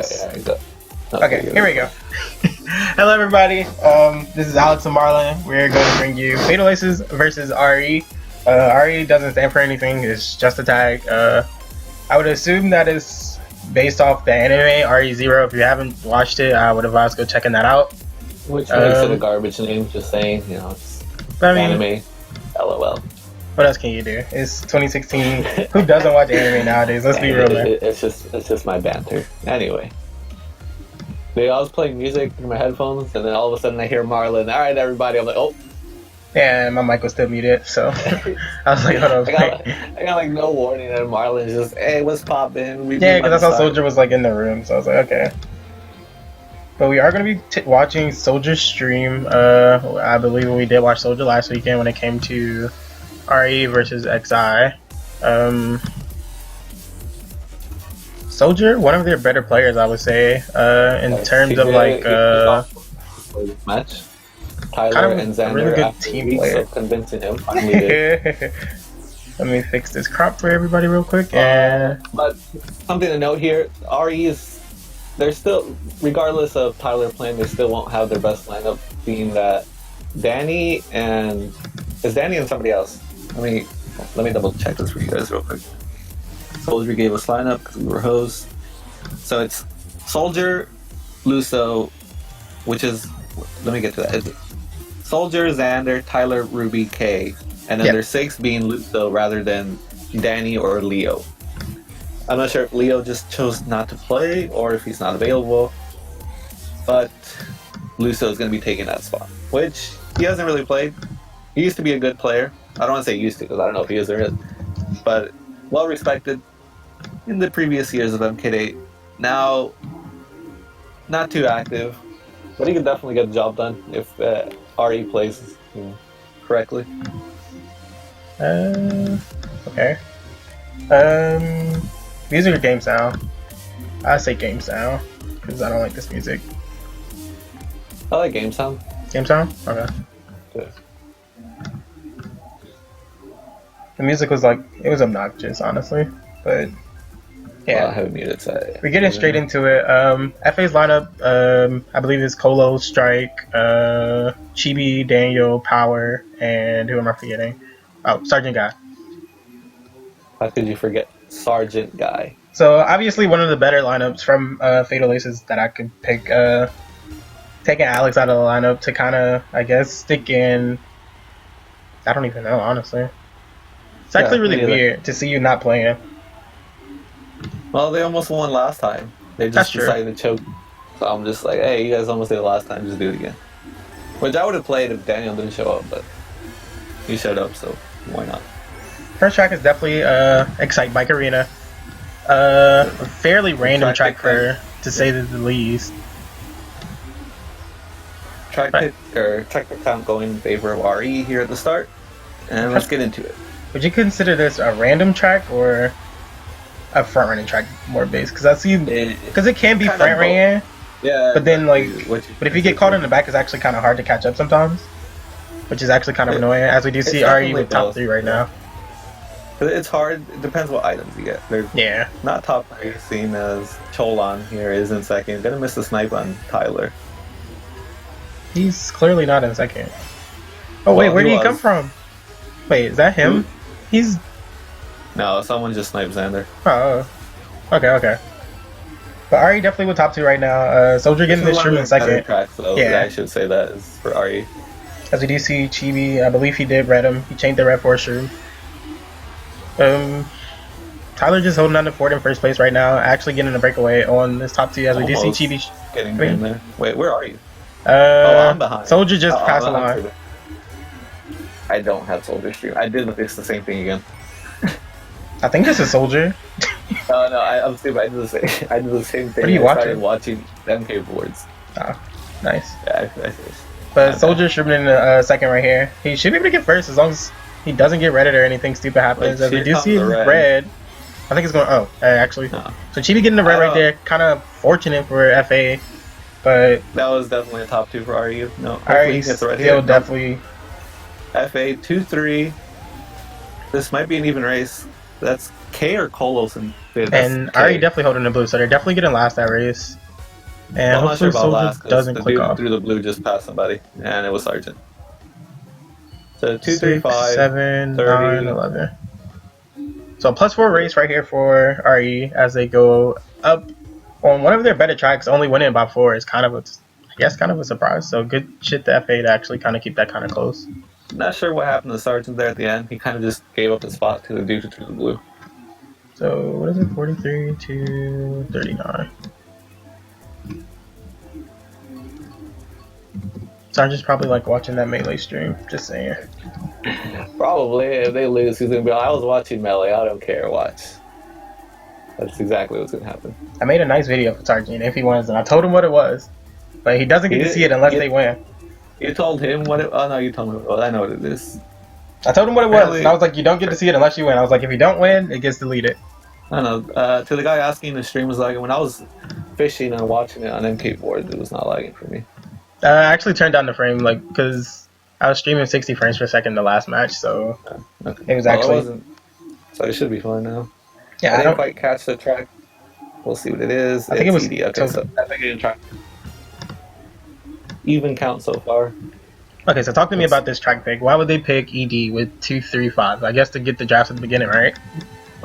Yes. Alright, go. Okay, here we go. Hello, everybody. This is Alex and Marlon. We're going to bring you Fatal Aces versus RE. RE doesn't stand for anything. It's just a tag. I would assume that is based off the anime RE0. If you haven't watched it, I would advise go checking that out. Which makes it a garbage name, just saying, you know, it's anime. LOL. What else can you do? It's 2016. Who doesn't watch anime nowadays? Let's be real, man. It's just my banter. Anyway. I was playing music in my headphones, and then all of a sudden I hear Marlon. All right, everybody. I'm like, oh. Yeah, my mic was still muted, so I was like, hold on. I got like no warning, and Marlon's just, hey, what's poppin'? Yeah, because I saw Soldier was like in the room, so I was like, okay. But we are going to be watching Soldier's stream. I believe we did watch Soldier last weekend when it came to RE versus XI. Soldier, one of their better players, I would say, in terms of like match. Tyler kind of and Xander, a really good team player. So convincing him. Finally did. Let me fix this crop for everybody real quick. But something to note here: they're still, regardless of Tyler playing, they still won't have their best lineup, being that Danny and somebody else. Let me double check this for you guys real quick. Soldier gave us lineup because we were hosts. So it's Soldier, Luso, which is, let me get to that. It's Soldier, Xander, Tyler, Ruby, K, and then there's 6 being Luso rather than Danny or Leo. I'm not sure if Leo just chose not to play or if he's not available, but Luso is going to be taking that spot, which he hasn't really played. He used to be a good player. I don't want to say used to because I don't know if he is or isn't, but well respected in the previous years of MK8. Now, not too active, but he can definitely get the job done if RE plays correctly. Okay. Music or game sound? I say game sound because I don't like this music. I like game sound. Game sound? Okay. Yeah. The music was like, it was obnoxious, honestly, but yeah. Well, I have it muted, so we're getting straight into it. FA's lineup, I believe is Colo, Strike, Chibi, Daniel, Power, and who am I forgetting? Oh, Sergeant Guy. How could you forget Sergeant Guy? So obviously one of the better lineups from Fatal Aces that I could pick. Taking Alex out of the lineup to kind of, I guess, stick in. I don't even know, honestly. It's actually really weird to see you not playing. Well, they almost won last time. They just decided to choke. So I'm just like, hey, you guys almost did it last time, just do it again. Which I would have played if Daniel didn't show up, but he showed up, so why not? First track is definitely Excitebike Arena. A fairly random track to say the least. Track pick count going in favor of RE here at the start, and let's get into it. Would you consider this a random track or a front running track more based? Because I see, because it can be front running, yeah. But then but if you get caught in the back, it's actually kind of hard to catch up sometimes, which is actually kind of annoying. As we do see RE with top 3 right now. It's hard. It depends what items you get. They're not top 3, seen as Cholan here is in second. Gonna miss the snipe on Tyler. He's clearly not in second. Oh wait, where did he come from? Wait, is that him? He's... No, someone just sniped Xander. Oh, okay. But RE definitely with top 2 right now. Soldier getting this room in second. Track, so I should say that is for RE. As we do see Chibi, I believe he did red him. He changed the red for a shroom. Tyler just holding on to fourth in first place right now. Actually getting a breakaway on this top 2 as we do see Chibi. Getting in there. Wait, where are you? I'm behind. Soldier just passed along. I don't have Soldier stream. I did this the same thing again. I think this is Soldier. No, I'm stupid. I did the same thing. What are you watching? I started watching MK boards. Oh, nice. Yeah, but Soldier should be in the second right here. He should be able to get first as long as he doesn't get redded or anything stupid happens. As we do see red. I think it's going. Oh, actually. No. So Chibi getting the red right there. Kind of fortunate for FA. But that was definitely a top 2 for RE. No, RE still definitely. FA 2-3. This might be an even race. That's K or Kolos in Yeah, that's And K. Ari definitely holding the blue, so they're definitely getting last that race. And Well, I'm not sure hopefully about Soldier last because doesn't the click dude off. through the blue just passed somebody, and it was Sergeant. So 2, 3, 6, 5, 7, 9, 30. 11. So +4 race right here for RE as they go up on one of their better tracks. Only winning by 4 is kind of a surprise. So good shit to FA to actually kind of keep that kind of close. Not sure what happened to Sergeant there at the end. He kind of just gave up his spot to the dude through the blue. So what is it? 43 to 39. Sergeant's probably like watching that Melee stream. Just saying. Probably, if they lose, he's gonna be like, I was watching Melee, I don't care, watch. That's exactly what's gonna happen. I made a nice video for Sergeant if he wins, and I told him what it was. But he doesn't get to see it unless they win. You told him what it... Oh, no, you told me. Well, I know what it is. I told him what it was, and I was like, you don't get to see it unless you win. I was like, if you don't win, it gets deleted. I don't know. To the guy asking, the stream was lagging. When I was fishing and watching it on MK board, it was not lagging for me. I actually turned down the frame, like, because I was streaming 60 frames per second the last match, so Okay. it was actually... It wasn't, so it should be fine now. Yeah, I didn't quite catch the track. We'll see what it is. I think it was... ED. Okay, so I think I didn't try. Even count so far. Okay, so talk to me about this track pick. Why would they pick ED with 2, 3, 5? I guess to get the drafts at the beginning, right?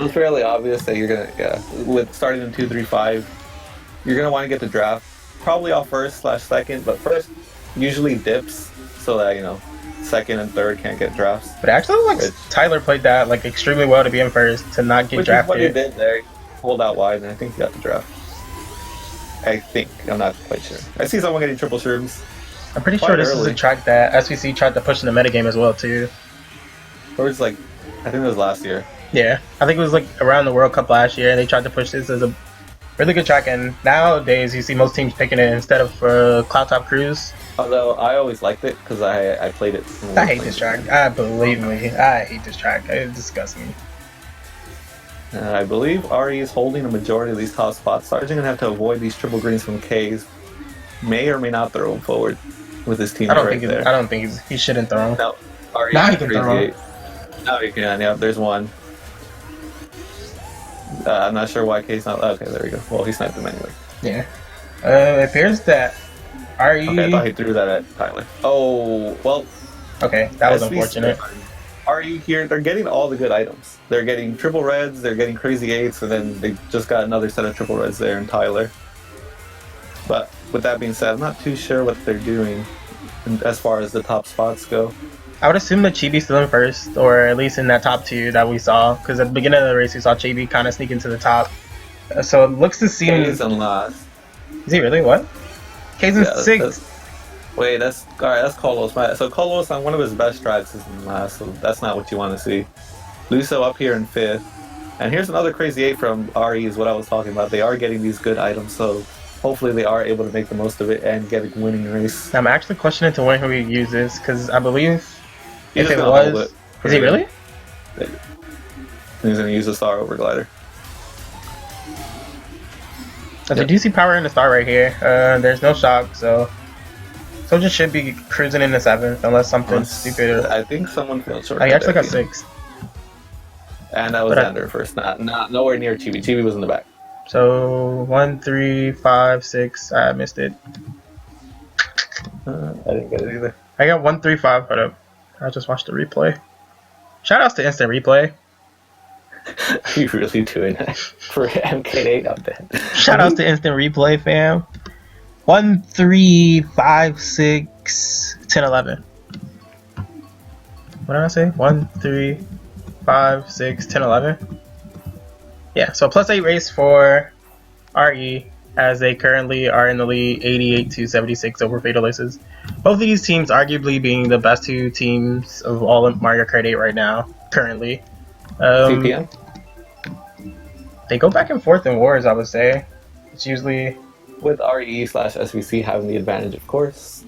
It's fairly obvious that you're gonna, with starting in 2, 3, 5, you're gonna want to get the draft probably off first/second, but first usually dips so that second and third can't get drafts. But actually, like Tyler played that like extremely well to be in first to not get drafted. Which is what he did there. Hold out wide, and I think he got the draft. I think. I'm not quite sure. I see someone getting triple shrooms. I'm pretty sure this is a track that SVC tried to push in the metagame as well too. Or it's like, I think it was last year. Yeah, I think it was like around the World Cup last year, and they tried to push this as a really good track. And nowadays, you see most teams picking it instead of Cloud Top Cruise. Although I always liked it because I played it. I hate this track. Believe me, I hate this track. It disgusts me. I believe RE is holding a majority of these top spots. Sergeant gonna have to avoid these triple greens from K's. May or may not throw him forward with his team. I don't think he shouldn't throw him. No, RE now he can throw him. Now he can. Yeah, there's one. I'm not sure why K's not. Okay, there we go. Well, he sniped him anyway. Yeah. It appears that RE. Okay, I thought he threw that at Tyler. Oh well. Okay, that was unfortunate. RE here, they're getting all the good items. They're getting triple reds, they're getting crazy eights, and then they just got another set of triple reds there in Tyler. But with that being said, I'm not too sure what they're doing as far as the top spots go. I would assume that Chibi's still in first, or at least in that top 2 that we saw, because at the beginning of the race we saw Chibi kind of sneak into the top. So it looks to seem... K's in last. Is he really? What? K's in 6. Wait, that's alright. That's Kolos. So Kolos on one of his best strikes is in last. So that's not what you want to see. Luso up here in 5th, and here's another crazy 8 from RE. Is what I was talking about. They are getting these good items, so hopefully they are able to make the most of it and get a winning race. I'm actually questioning to when who he uses, because I believe if it was, is he really? He's gonna use a Star Over Glider. So they do see power in the star right here. There's no shock, so Soldier should be cruising in the 7th unless something stupid. I think someone failed short. He actually got 6th. And that was Ender first, not nowhere near Chibi. Chibi was in the back. So 1, 3, 5, 6. I missed it. I didn't get it either. I got 1, 3, 5. Hold up. I just watched the replay. Shoutouts to instant replay. Are you really doing that for MK8 up there? Shoutouts to instant replay, fam. 1, 3, 5, 6, 10, 11. What did I say? 1, 3, 5, 6, 10, 11. Yeah, so +8 race for RE as they currently are in the lead 88 to 76 over Fatal Aces. Both of these teams arguably being the best 2 teams of all of Mario Kart 8 right now, currently. 2 p.m.? They go back and forth in wars, I would say. It's usually... With RE/SVC having the advantage, of course.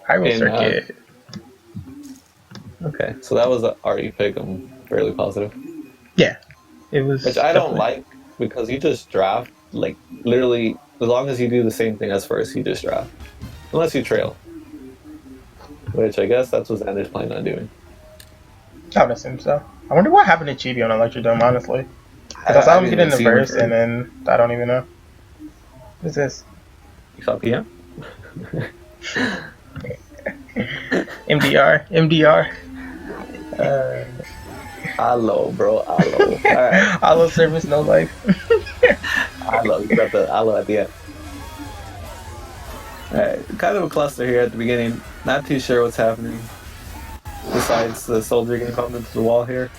Hyrule Circuit. Okay, so that was a RE pick. I'm fairly positive. Yeah, it was. Which I don't like because you just draft, like, literally, as long as you do the same thing as first, you just draft. Unless you trail. Which I guess that's what Xander's planning on doing. I would assume so. I wonder what happened to Chibi on Electrodome, honestly. Because I saw him get in didn't the see verse, him. and then I don't even know. What's this? You saw PM? MDR. Hello, bro. Hello. Alright. Hollow service, no life. Hello. You got the hello at the end. Alright. Kind of a cluster here at the beginning. Not too sure what's happening. Besides the soldier getting bumped into the wall here.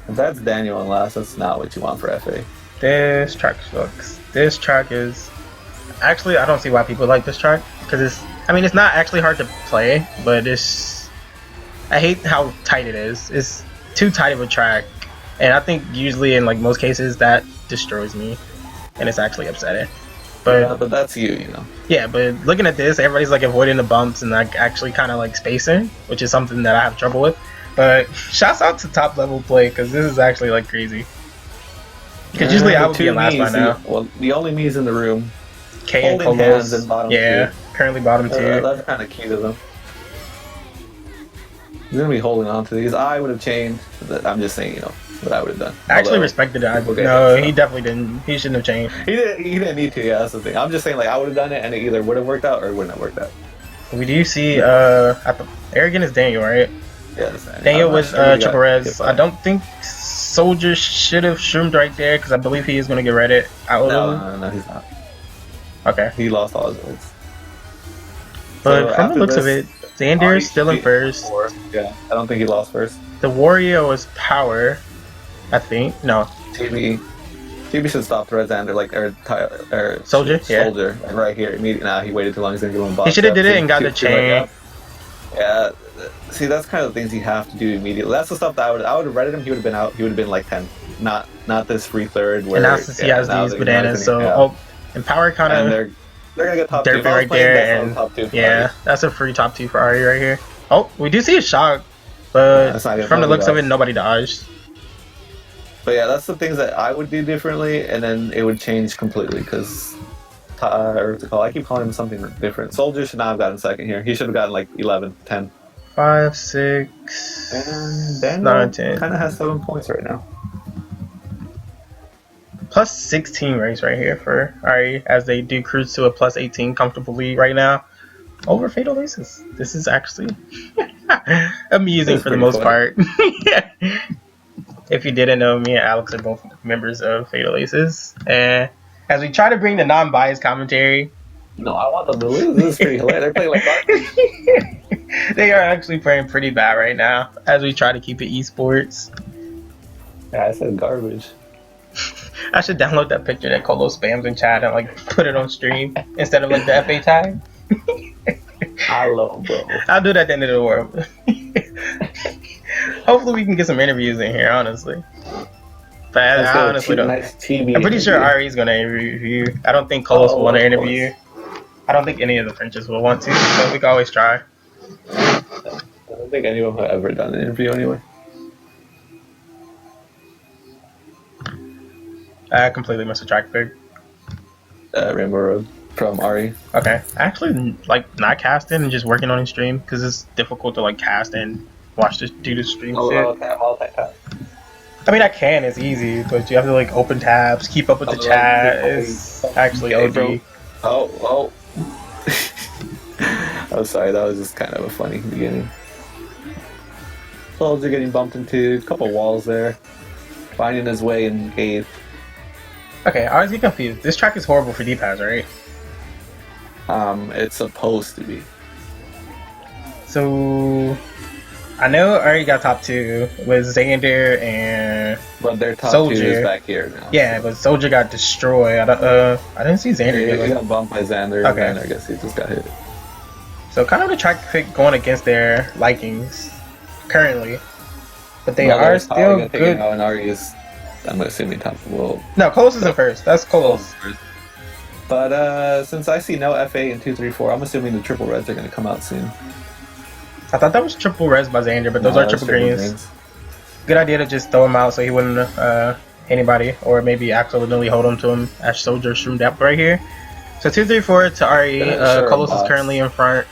If that's Daniel on last, that's not what you want for FA. This track sucks. This track is... Actually, I don't see why people like this track. Because it's... I mean, it's not actually hard to play, but it's... I hate how tight it is. It's too tight of a track. And I think usually in like most cases that destroys me. And it's actually upsetting. But, yeah, but that's you know. Yeah, but looking at this, everybody's like avoiding the bumps and like actually kind of like spacing, which is something that I have trouble with. But shouts out to top level play because this is actually like crazy. Because usually I would be last by now. Well, the only me's in the room. K and holding hands in bottom two. Currently bottom two. That's kind of cute of them. He's gonna be holding on to these. I would have changed. I'm just saying, you know, what I would have done. I actually respected it. No, he definitely didn't. He shouldn't have changed. He didn't need to. Yeah, that's the thing. I'm just saying, like, I would have done it, and it either would have worked out or it wouldn't have worked out. We do see Arrogant is Daniel, right? Yeah, Daniel with triple res. I don't think Soldier should have shroomed right there because I believe he is going to get Reddit out. No, he's not. Okay. He lost all his votes. But so from the looks of it, Xander is still in first. Yeah, I don't think he lost first. The Wario is power, I think. No. TB should stop the red Xander, like, or Soldier? Soldier, like, right here. Immediately. Nah, he waited too long. He's going to give him a box. He should have did it and got the chain. Yeah. See, that's kind of the things you have to do immediately. That's the stuff that I would have redded him. He would have been out. He would have been like 10. Not this free third. Where, and now since he has these bananas, so and power kind of they're gonna get top 2 right there, and top 2 yeah, that's a free top 2 for Ari right here. Oh, we do see a shock, but from the looks of it, nobody dodged. But yeah, that's the things that I would do differently, and then it would change completely because. I keep calling him something different. Soldier should not have gotten second here. He should have gotten like 11, 10. 5, 6, and Daniel 9, 10. Kind of has 7 points right now. Plus 16 race right here for Ari as they do cruise to a plus 18 comfortably right now over Fatal Aces. This is actually amusing for the most part. If you didn't know, me and Alex are both members of Fatal Aces. And as we try to bring the non-biased commentary. No, I want them to lose. This is pretty hilarious. They're playing like garbage. They are actually playing pretty bad right now as we try to keep it esports. Yeah, I said garbage. I should download that picture that Colo spams in chat and like put it on stream instead of like the FA tag. Hello, bro. I'll do that at the end of the world. Hopefully we can get some interviews in here, honestly. But I honestly don't. Nice I'm pretty sure Ari's gonna interview. I don't think Colos will want to interview. I don't think any of the Frenches will want to, but we can always try. I don't think anyone has ever done an interview anyway. I completely missed a track pick. Rainbow Road from Ari. Okay, I actually like not casting and just working on his stream because it's difficult to like cast and watch this do the stream. I mean, I can. It's easy, but you have to like open tabs, keep up with the chat. It's actually OD. Oh. I'm sorry. That was just kind of a funny beginning. Soldier getting bumped into a couple walls there, finding his way in 8th. Okay, I always get confused. This track is horrible for D-pads, right? It's supposed to be. So I know I already got top 2 with Xander and but their top Soldier. 2 is back here now. Yeah, but Soldier got destroyed. I didn't see Xander. He got bumped by Xander. Okay. And I guess he just got hit. So kind of the track pick going against their likings currently, but they are still good. Out and Ari is, I'm assuming top. Well, no, Colos is in first. That's Colos. But since I see no FA in 2, 3, 4, I'm assuming the triple reds are going to come out soon. I thought that was triple res by Xander, but those are triple greens. Good idea to just throw him out so he wouldn't anybody, or maybe accidentally hold him to him as Soldier shroomed up right here. So 2, 3, 4 to Ari. Colos is currently in front.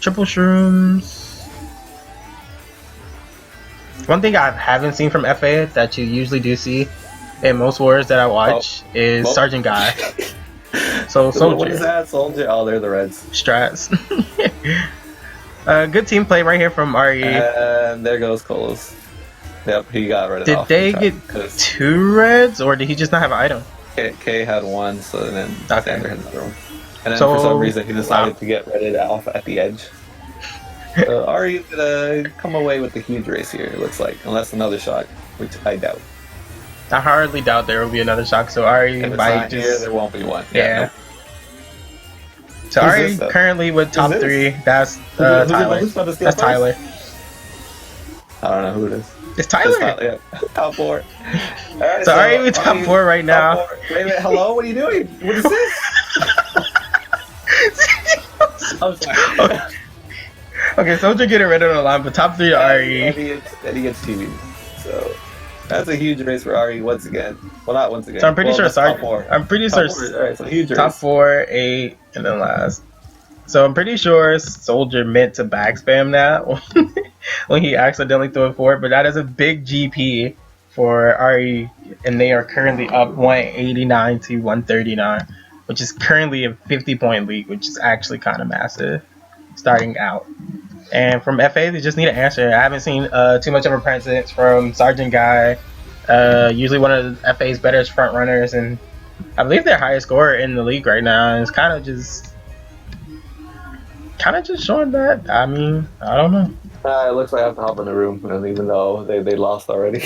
Triple shrooms. One thing I haven't seen from FA that you usually do see in most wars that I watch is Sergeant Guy. So Soldier. What is that? Soldier? Oh, they're the Reds. Strats. Good team play right here from RE. And there goes Colos. Yep, he got rid of it. Did they get 2 reds, or did he just not have an item? K had 1, so then Xander had another one. And then So, for some reason he decided to get redded off at the edge. So Ari's gonna come away with the huge race here, it looks like. Unless another shock, which I doubt. I hardly doubt there will be another shock, so Ari might just... Here, there won't be one. Yeah. Nope. So Ari currently with top 3. That's Tyler. That's Tyler. I don't know who it is. It's Tyler. Yeah. Top 4. Right, so Ari with top 4 right now. Wait a minute. Hello. What are you doing? What is this? I'm sorry. Okay, Soldier getting rid of the line, but top 3 to Ari. And he gets TV. So that's a huge race for Ari once again. Well, not once again. So I'm pretty sure top 4. I'm pretty sure. Alright, so huge race. Top 4, 8, and then last. So I'm pretty sure Soldier meant to back spam that when he accidentally threw it forward, but that is a big GP for RE, and they are currently up 189 to 139, which is currently a 50-point lead, which is actually kind of massive starting out. And from FA, they just need an answer. I haven't seen too much of a presence from Sergeant Guy, usually one of FA's better front runners, and I believe their highest scorer in the league right now, and it's kind of just showing that. I mean, I don't know. It looks like I have to hop in the room, even though they lost already.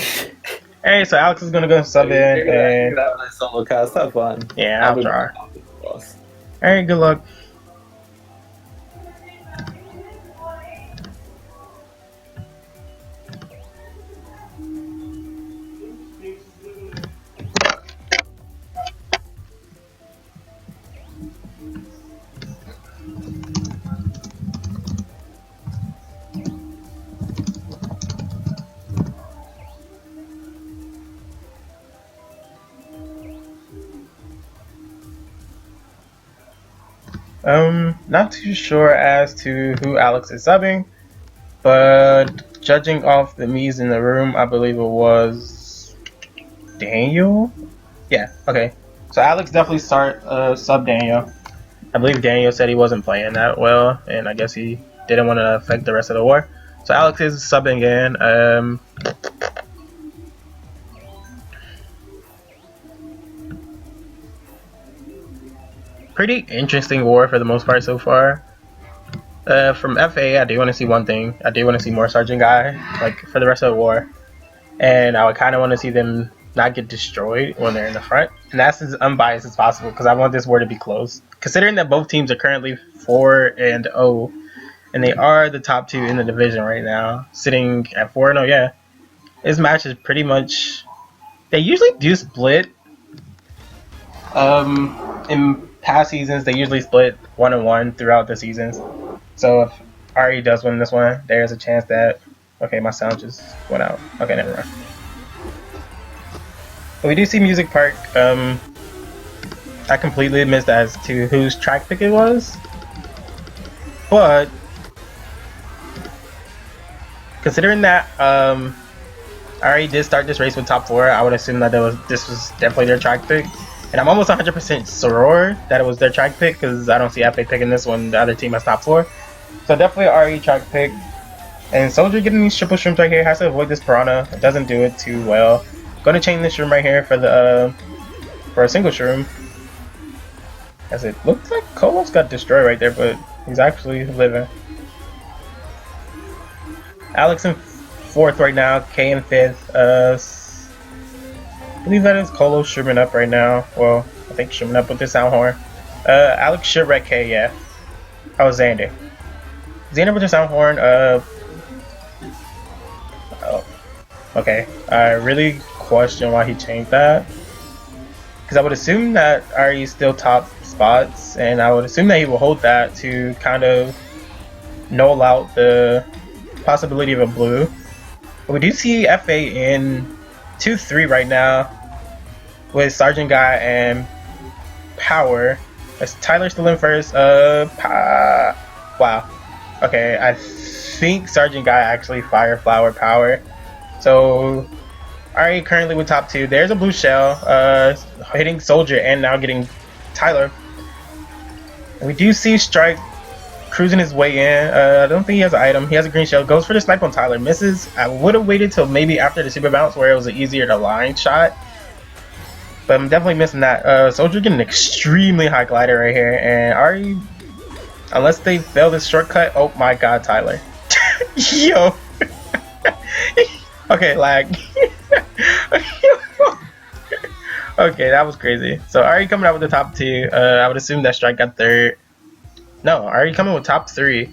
Hey, so Alex is gonna go sub in and have a solo cast. Have fun. Yeah, I'll try. Alright, good luck. Not too sure as to who Alex is subbing, but judging off the me's in the room, I believe it was Daniel. Yeah, okay. So Alex definitely sub Daniel. I believe Daniel said he wasn't playing that well, and I guess he didn't want to affect the rest of the war. So Alex is subbing in. Pretty interesting war for the most part so far. From FA, I do want to see one thing. I do want to see more Sergeant Guy, like, for the rest of the war. And I would kind of want to see them not get destroyed when they're in the front. And that's as unbiased as possible, because I want this war to be close. Considering that both teams are currently 4-0, and they are the top 2 in the division right now, sitting at 4-0, yeah. This match is pretty much... They usually do split. In past seasons, they usually split 1-1 throughout the seasons. So if RE does win this one, there's a chance that... Okay, my sound just went out. Okay, never mind. But we do see Music Park. I completely missed as to whose track pick it was. But considering that RE did start this race with top 4, I would assume that this was definitely their track pick. And I'm almost 100% sure that it was their track pick, because I don't see FA picking this one. The other team has top 4. So definitely RE track pick. And Soldier getting these triple shrooms right here has to avoid this piranha. It doesn't do it too well. Going to chain this shroom right here for the for a single shroom. As it looks like Kolos got destroyed right there, but he's actually living. Alex in 4th right now, K in 5th. I believe that is Kolos shrooming up right now. Well, I think shrooming up with the sound horn. Alex should wreck K, yeah. How was Xander? Xander with the sound horn. Oh, okay. I really question why he changed that. Because I would assume that RE is still top spots, and I would assume that he will hold that to kind of null out the possibility of a blue. But we do see FA in 2-3 right now with Sergeant Guy and Power. Is Tyler still in first? Wow. Okay, I think Sergeant Guy actually Fire Flower Power. So Ari currently with top 2. There's a blue shell, hitting Soldier and now getting Tyler. And we do see Strike cruising his way in. I don't think he has an item. He has a green shell. Goes for the snipe on Tyler. Misses. I would have waited till maybe after the super bounce where it was an easier to line shot. But I'm definitely missing that. Soldier getting an extremely high glider right here. And Ari, unless they fail this shortcut, oh my god, Tyler. Yo. Okay, lag. Okay, that was crazy. So Ari coming out with the top 2. I would assume that Strike got 3rd. No, Ari coming with top 3.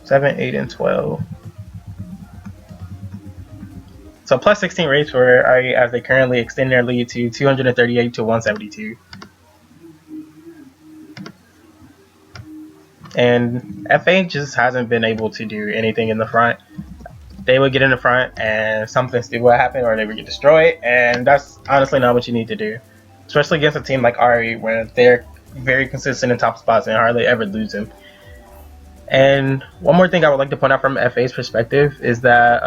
7, 8, and 12. So plus 16 rates for Ari as they currently extend their lead to 238 to 172. And FA just hasn't been able to do anything in the front. They would get in the front and something stupid would happen, or they would get destroyed, and that's honestly not what you need to do. Especially against a team like Ari where they're very consistent in top spots and hardly ever lose them. And one more thing I would like to point out from FA's perspective is that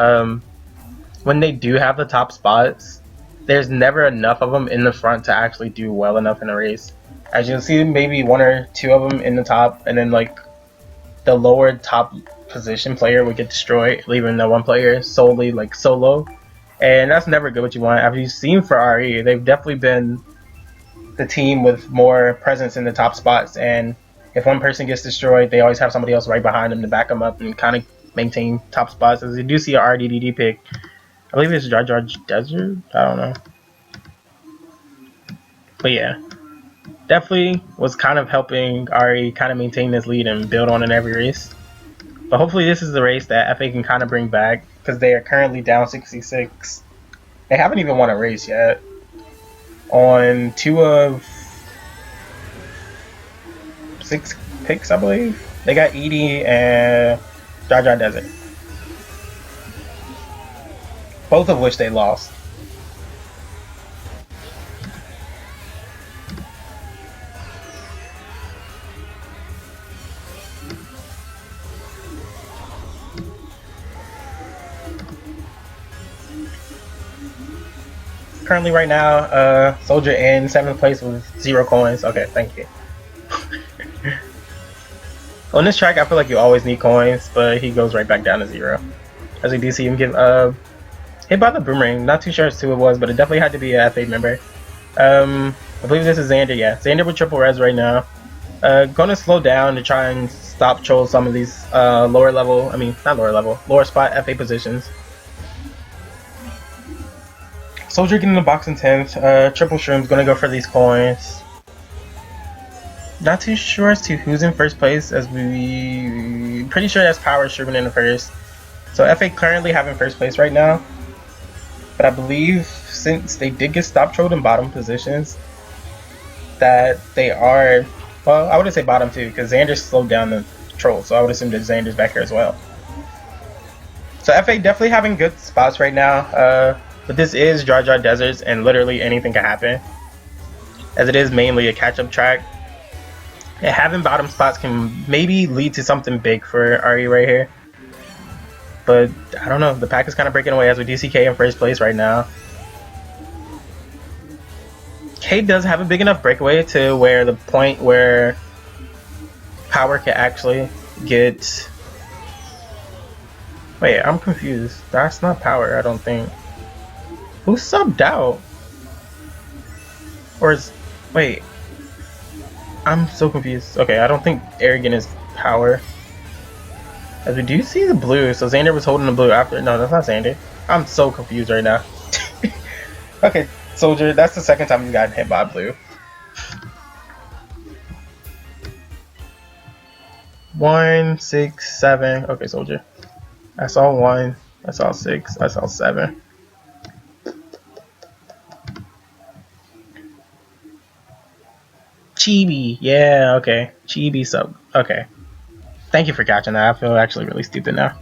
when they do have the top spots, there's never enough of them in the front to actually do well enough in a race. As you'll see, maybe 1 or 2 of them in the top, and then like the lower top position player would get destroyed, leaving the one player solely like solo, and that's never good what you want. As you've seen for RE, they've definitely been the team with more presence in the top spots, and if one person gets destroyed, they always have somebody else right behind them to back them up and kind of maintain top spots. As you do see a RDDD pick, I believe it's Jar Jar Desert, I don't know, but yeah, definitely was kind of helping RE kind of maintain this lead and build on in every race. But hopefully this is the race that FA can kind of bring back, because they are currently down 66. They haven't even won a race yet. On 2 of 6 picks, I believe. They got Edie and Jar Jar Desert. Both of which they lost. Currently right now, Soldier in 7th place with 0 coins. Okay, thank you. On this track, I feel like you always need coins, but he goes right back down to 0. As we do see him get hit by the boomerang. Not too sure as to who it was, but it definitely had to be a FA member. I believe this is Xander, yeah. Xander with triple res right now. Gonna slow down to try and stop troll some of these lower spot FA positions. Soldier getting the box in 10th. Triple Shroom's gonna go for these coins. Not too sure as to who's in first place, as we pretty sure that's Power Shrooming in the first. So FA currently having first place right now. But I believe since they did get stop trolled in bottom positions, that they are, well, I wouldn't say bottom too, because Xander slowed down the troll, so I would assume that Xander's back here as well. So FA definitely having good spots right now. But this is Jar Jar Deserts, and literally anything can happen, as it is mainly a catch-up track. And having bottom spots can maybe lead to something big for RE right here. But I don't know, the pack is kind of breaking away as we do see K in first place right now. K does have a big enough breakaway to where the point where Power can actually get... Wait, I'm confused. That's not Power, I don't think. Who subbed out? Or is... Wait. I'm so confused. Okay, I don't think Arrogant is Power. As we do see the blue, so Xander was holding the blue after... No, that's not Xander. I'm so confused right now. Okay, Soldier, that's the second time you got hit by blue. 1, 6, 7. Okay, Soldier. I saw 1. I saw 6. I saw 7. Chibi, yeah, okay. Chibi sub, okay. Thank you for catching that. I feel actually really stupid now.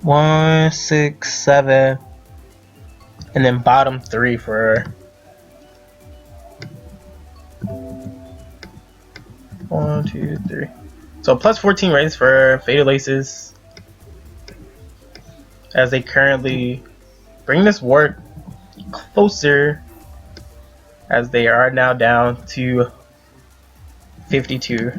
1, 6, 7, and then bottom 3 for 1, 2, 3. So plus 14 rates for Fatal Aces. as they currently bring this war closer, as they are now down to 52.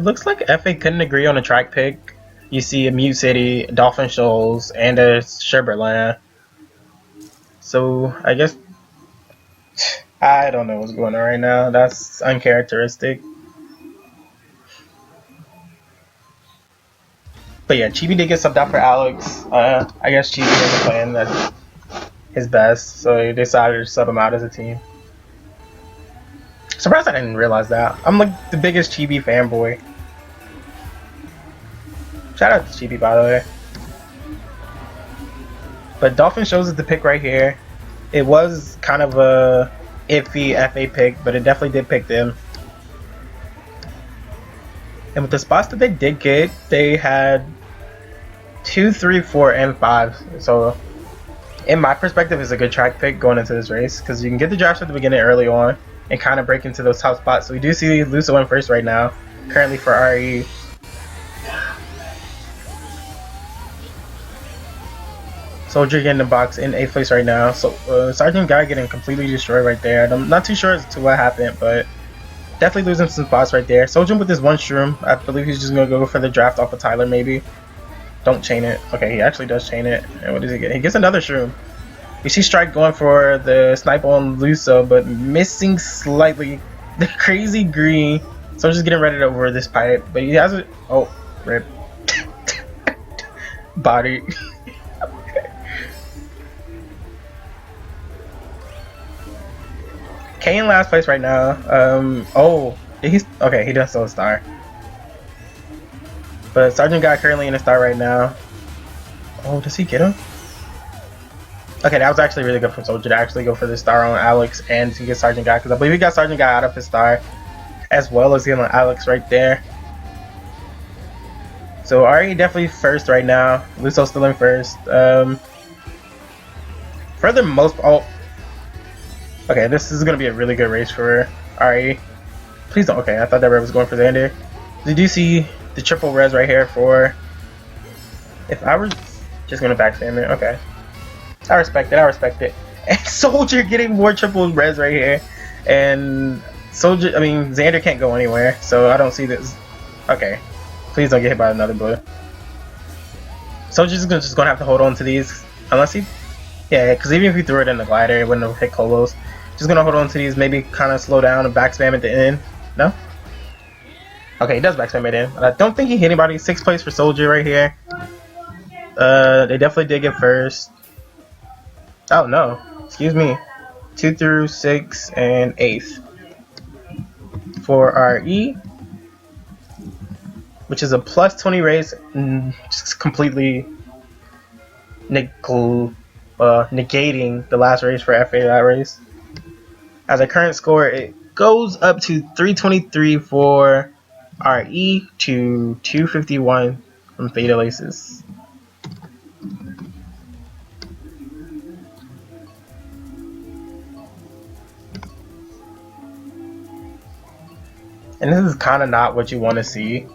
Looks like FA couldn't agree on a track pick. You see a Mute City, Dolphin Shoals, and a Sherbert. So I guess I don't know what's going on right now. That's uncharacteristic. But yeah, Chibi did get subbed out for Alex. I guess Chibi wasn't playing that his best, so they decided to sub him out as a team. Surprised I didn't realize that. I'm like the biggest Chibi fanboy. Shout out to Chibi, by the way. But Dolphin Shoals is the pick right here. It was kind of a iffy FA pick, but it definitely did pick them. And with the spots that they did get, they had 2, 3, 4, and 5. So, in my perspective, it's a good track pick going into this race because you can get the drafts at the beginning early on and kind of break into those top spots. So we do see Luso in first right now, currently for RE. Soldier getting the box in 8th place right now. So Sergeant Guy getting completely destroyed right there. I'm not too sure as to what happened, but definitely losing some spots right there. Soldier with this one shroom. I believe he's just going to go for the draft off of Tyler maybe. Don't chain it. Okay, he actually does chain it. And what does he get? He gets another shroom. We see Strike going for the snipe on Luso, but missing slightly. The crazy green. Soldier's getting ready to over this pipe, but he has it. Oh, rip. Body. K in last place right now. Oh, he's okay. He does still a star, but Sergeant Guy currently in a star right now. Oh, does he get him? Okay, that was actually really good from Soldier to actually go for the star on Alex and to get Sergeant Guy, because I believe he got Sergeant Guy out of his star, as well as getting Alex right there. So RE definitely first right now. Luso still in first. For the most, oh. Okay, this is going to be a really good race for RE. Please don't. Okay, I thought that red was going for Xander. You do see the triple res right here for... If I were just going to backspam it. Okay. I respect it. I respect it. And Soldier getting more triple res right here. And Soldier... I mean, Xander can't go anywhere. So I don't see this. Okay. Please don't get hit by another blue. Soldier's just going to have to hold on to these. Unless he... Yeah, because even if he threw it in the glider, it wouldn't have hit Kolos. Just gonna hold on to these, maybe kind of slow down and backspam at the end. No? Okay, he does backspam at the end. I don't think he hit anybody. 6th place for Soldier right here. They definitely did get first. Oh no, excuse me. 2 through 6 and 8th for RE, which is a plus 20 race. Just completely negating the last race for FA that race. As a current score, it goes up to 323 for RE to 251 from Fatal Aces. And this is kind of not what you want to see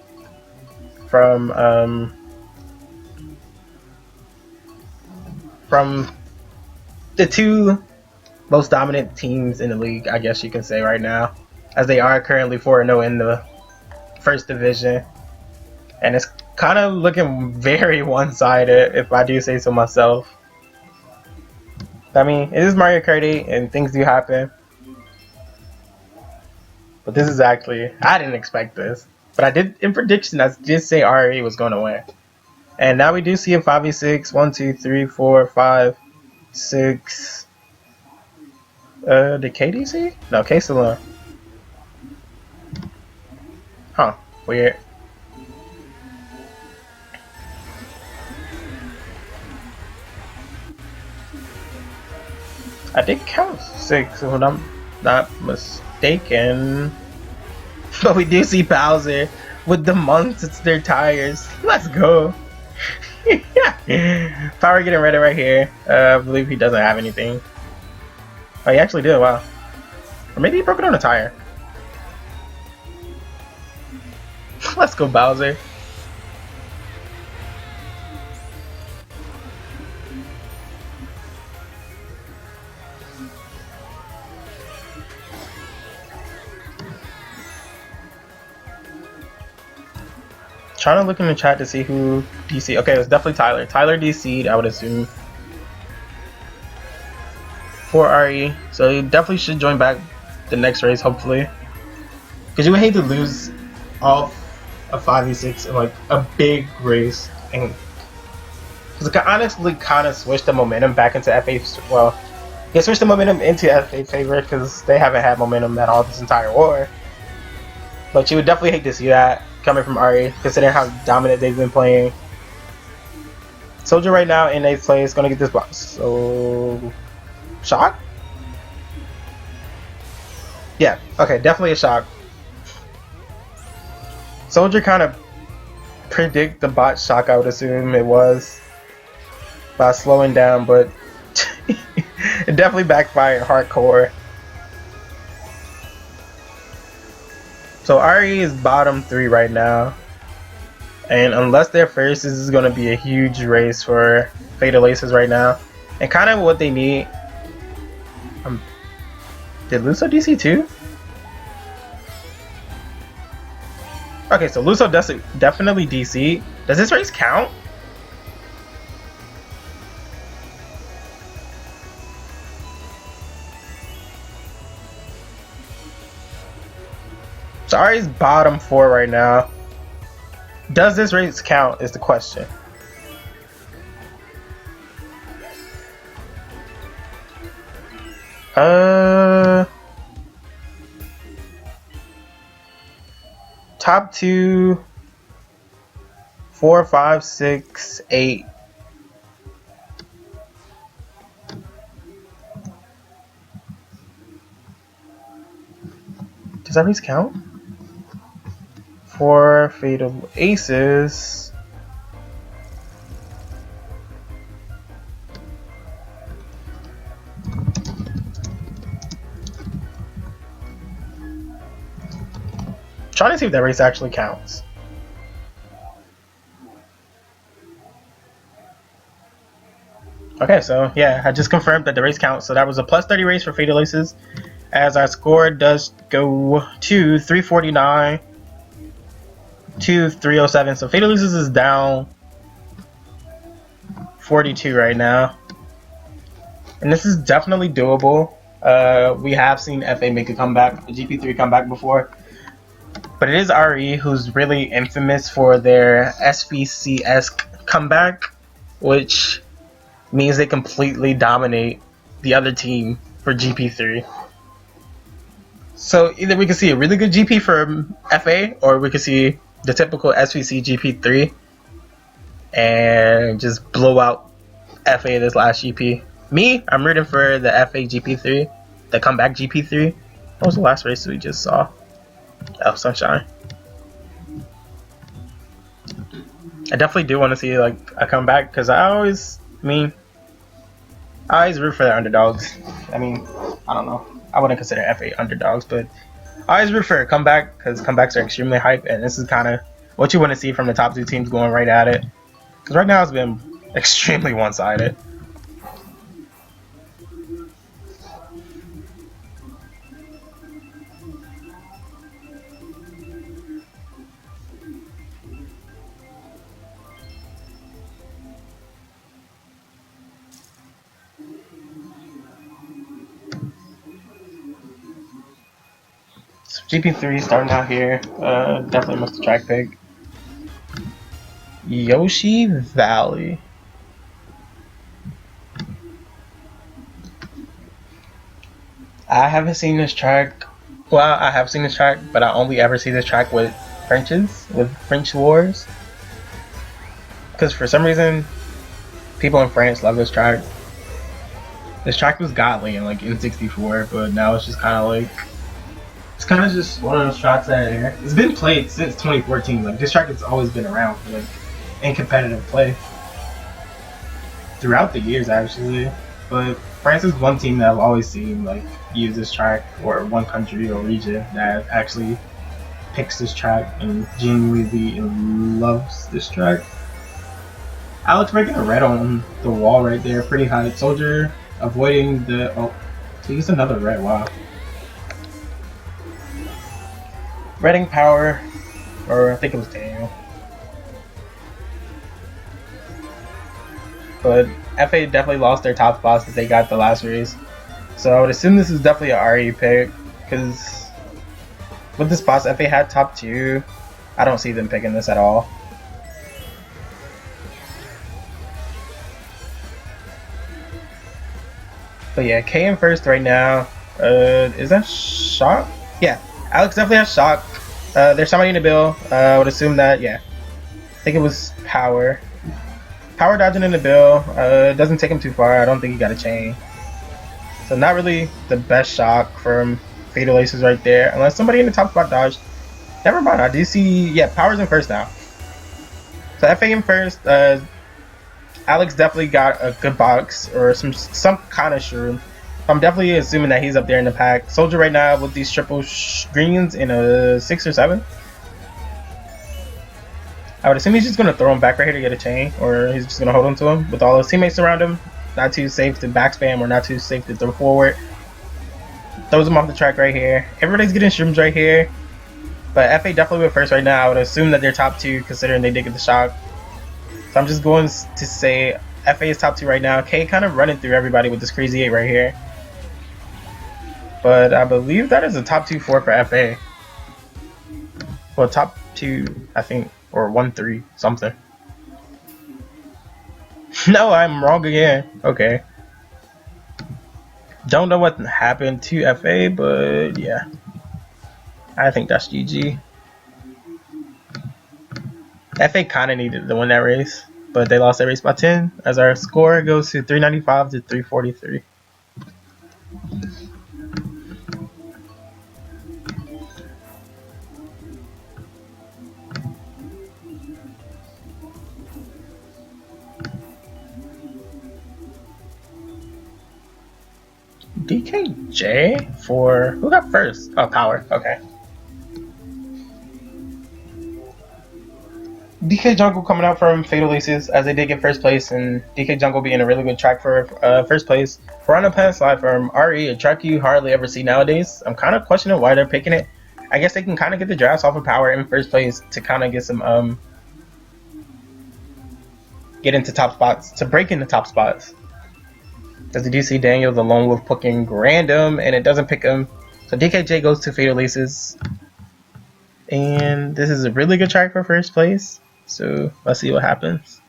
from the two most dominant teams in the league, I guess you can say right now, as they are currently 4-0 in the first division. And it's kind of looking very one-sided, if I do say so myself. I mean, it is Mario Kart 8 and things do happen. But this is actually, I didn't expect this. But I did, in prediction, I did say RE was going to win. And now we do see a 5v6, 1, 2, 3, 4, 5, 6. Did KDC? No, K-Salon. Huh, weird. I did count 6 if I'm not mistaken. But we do see Bowser with the monster tires. Let's go. Power getting ready right here. I believe he doesn't have anything. Oh, he actually did. Wow. Or maybe he broke it on a tire. Let's go, Bowser. Trying to look in the chat to see who DC. Okay, it was definitely Tyler. Tyler DC'd, I would assume. For RE. So he definitely should join back the next race, hopefully. Because you would hate to lose all a 5v6 in like a big race. And because it honestly kind of switched the momentum back into FA. Well, it switched the momentum into FA favor because they haven't had momentum at all this entire war. But you would definitely hate to see that coming from RE, considering how dominant they've been playing. Soldier right now in 8th place, gonna get this box. So, shock? Yeah, okay, definitely a shock. Soldier kind of predict the bot shock, I would assume it was, by slowing down, but it definitely backfired hardcore. So RE is bottom 3 right now, and unless they're first, this is going to be a huge race for Fatal Aces right now, and kind of what they need. Did Luso DC too? Okay, so Luso definitely DC. Does this race count? Sorry's bottom 4 right now. Does this race count is the question. Top 2, 4, 5, 6, 8. Does that race count? For Fatal Aces. Trying to see if that race actually counts. Okay, so yeah, I just confirmed that the race counts. So that was a plus 30 race for Fatal Aces, as our score does go to 349 to 307. So Fatal Aces is down 42 right now, and this is definitely doable. We have seen FA make a comeback, a GP3 comeback before. But it is RE who's really infamous for their SVC-esque comeback, which means they completely dominate the other team for GP3. So either we can see a really good GP for FA, or we could see the typical SVC GP3 and just blow out FA this last GP. Me, I'm rooting for the FA GP3, the comeback GP3. What was the last race we just saw? Oh, Sunshine. I definitely do want to see like a comeback, because I always root for the underdogs. I mean, I don't know. I wouldn't consider FA underdogs, but I always root for a comeback because comebacks are extremely hype, and this is kind of what you want to see from the top 2 teams going right at it. Because right now it's been extremely one-sided. GP3 starting out here, definitely must the track pick. Yoshi Valley. I haven't seen this track. Well, I have seen this track, but I only ever see this track with French wars. Because for some reason, people in France love this track. This track was godly in like N64, but now it's just kind of like, it's kind of just one of those tracks that it's been played since 2014. Like this track has always been around for like in competitive play throughout the years actually, but France is one team that I've always seen like use this track, or one country or region that actually picks this track and genuinely loves this track. Alex breaking a red on the wall right there, pretty high. Soldier avoiding the he used another red. Wow. Redding power, or I think it was Daniel. But FA definitely lost their top spots that they got the last race. So I would assume this is definitely a RE pick, because with the spots FA had top 2, I don't see them picking this at all. But yeah, K in first right now. Is that Shock? Yeah, Alex definitely has Shock. There's somebody in the bill. I would assume that, yeah. I think it was Power. Power dodging in the bill. Doesn't take him too far. I don't think he got a chain. So not really the best Shock from Fatal Aces right there. Unless somebody in the top spot dodged. Never mind. I do see, yeah, Power's in first now. So FA in first. Alex definitely got a good box, or some kind of shroom. I'm definitely assuming that he's up there in the pack. Soldier right now with these triple greens in a 6 or 7. I would assume he's just going to throw him back right here to get a chain, or he's just going to hold on to him with all his teammates around him. Not too safe to backspam, or not too safe to throw forward. Throws him off the track right here. Everybody's getting shrooms right here. But FA definitely went first right now. I would assume that they're top 2 considering they did get the Shock. So I'm just going to say FA is top 2 right now. K kind of running through everybody with this crazy 8 right here. But I believe that is a top 2-4 for FA. Well, top 2, I think, or 1-3, something. No, I'm wrong again. Okay. Don't know what happened to FA, but yeah. I think that's GG. FA kind of needed to win that race, but they lost that race by 10, as our score goes to 395 to 343. DKJ for who got first? Oh, Power. Okay. DK Jungle coming out from Fatal Aces, as they did get first place, and DK Jungle being a really good track for first place. We're on a pen slide from RE, a track you hardly ever see nowadays. I'm kind of questioning why they're picking it. I guess they can kind of get the drafts off of Power in first place to kind of get some get into top spots, to break into top spots. As you do see Daniel the Lone Wolf picking random, and it doesn't pick him. So DKJ goes to Fatal Aces. And this is a really good track for first place. So let's see what happens.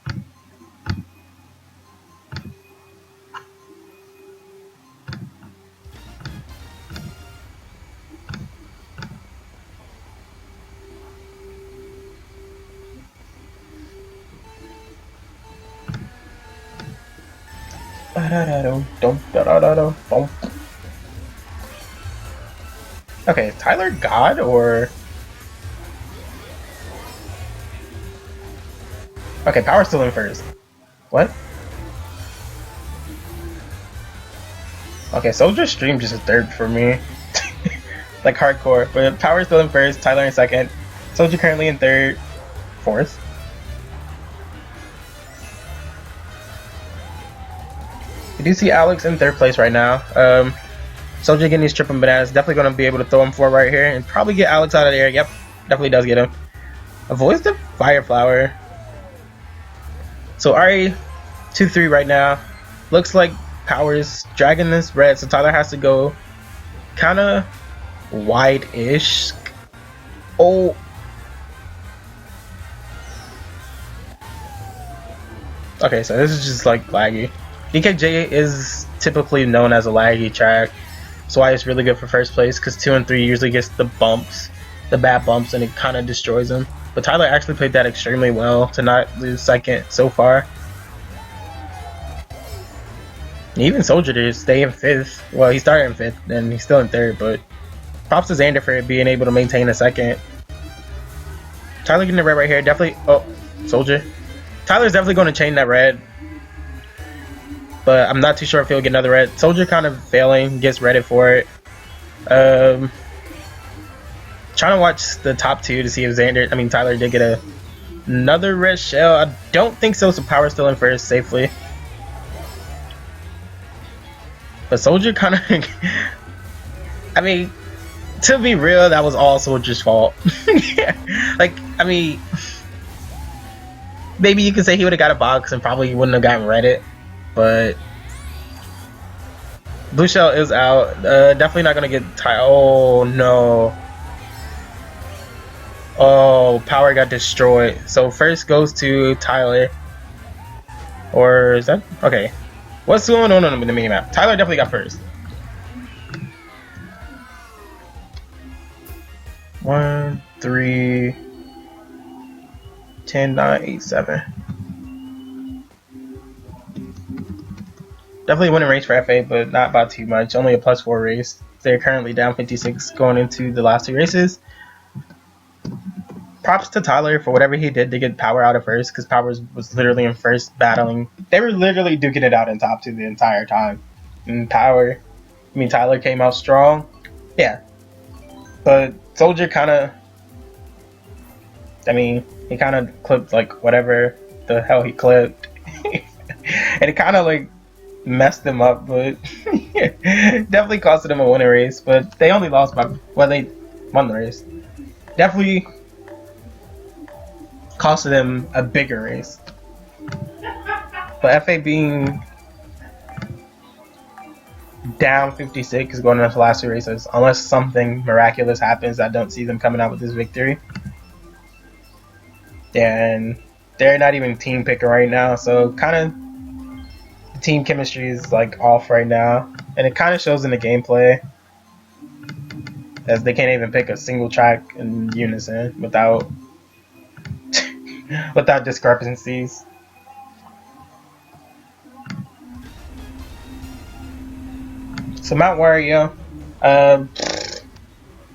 Okay, Tyler God or... Okay, Power's still in first. What? Okay, Soldier Stream just a third for me. Like hardcore. But Power's still in first, Tyler in second. Soldier currently in third. Fourth. You do see Alex in third place right now. Soldier getting these tripping bananas. Definitely going to be able to throw him forward right here and probably get Alex out of there. Yep, definitely does get him. Avoids the Fire Flower. So RE 2-3 right now. Looks like Power's dragging this red, so Tyler has to go kind of wide-ish. Oh. Okay, so this is just like laggy. DKJ is typically known as a laggy track. That's why it's really good for first place, because 2 and 3 usually gets the bumps, the bad bumps, and it kind of destroys them. But Tyler actually played that extremely well to not lose second so far. And even Soldier did stay in 5th. Well, he started in 5th, and he's still in 3rd, but props to Xander for being able to maintain a second. Tyler getting the red right here. Definitely. Oh, Soldier. Tyler's definitely going to chain that red. but I'm not too sure if he'll get another red. Soldier kind of failing, gets redded for it. Trying to watch the top two to see if Tyler did get another red shell. I don't think so, so Power's still in first safely. But Soldier kind of, I mean, to be real, that was all Soldier's fault. Like, I mean, maybe you could say he would have got a box and probably wouldn't have gotten Reddit, but Blue Shell is out. Definitely not gonna get oh no. Oh, Power got destroyed. So first goes to Tyler. Or is that okay? What's going on the minimap? Tyler definitely got first. 1, 3, 10, 9, 8, 7. Definitely winning race for FA, but not by too much. Only a +4 race. They're currently down 56 going into the last 2 races. Props to Tyler for whatever he did to get Power out of first, because Power was literally in first battling. They were literally duking it out in top 2 the entire time. And Tyler came out strong. Yeah. But Soldier kind of, he kind of clipped like whatever the hell he clipped. And it kind of like messed him up, but definitely costed him a winning race. But they only lost by, well, they won the race. Definitely costed them a bigger race. But FA being down 56 going into the last 2 races, unless something miraculous happens, I don't see them coming out with this victory. And they're not even team picking right now, so kind of the team chemistry is like off right now, and it kind of shows in the gameplay, as they can't even pick a single track in unison without without discrepancies. So Mount Wario,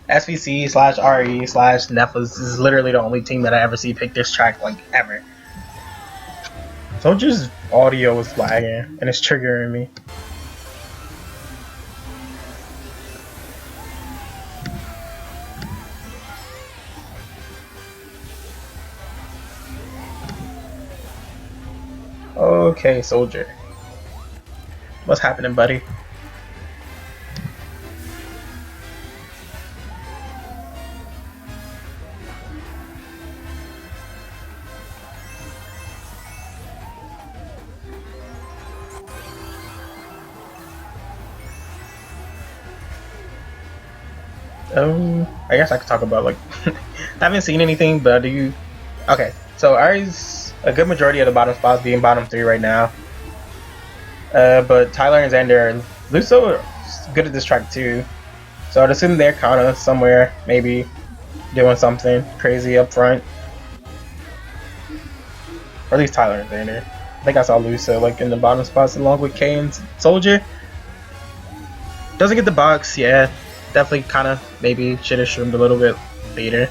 SVC / RE / Nephilis is literally the only team that I ever see pick this track like ever. Soldier's audio is lagging and it's triggering me. Okay, Soldier. What's happening, buddy? I guess I could talk about like I haven't seen anything, but do you? Okay, so Ari's a good majority of the bottom spots being bottom 3 right now. But Tyler and Xander, Luso are good at this track too. So I'd assume they're kind of somewhere, maybe doing something crazy up front. Or at least Tyler and Xander. I think I saw Luso like in the bottom spots along with Kay and Soldier. Doesn't get the box, yeah. Definitely kind of maybe should have shroomed a little bit later.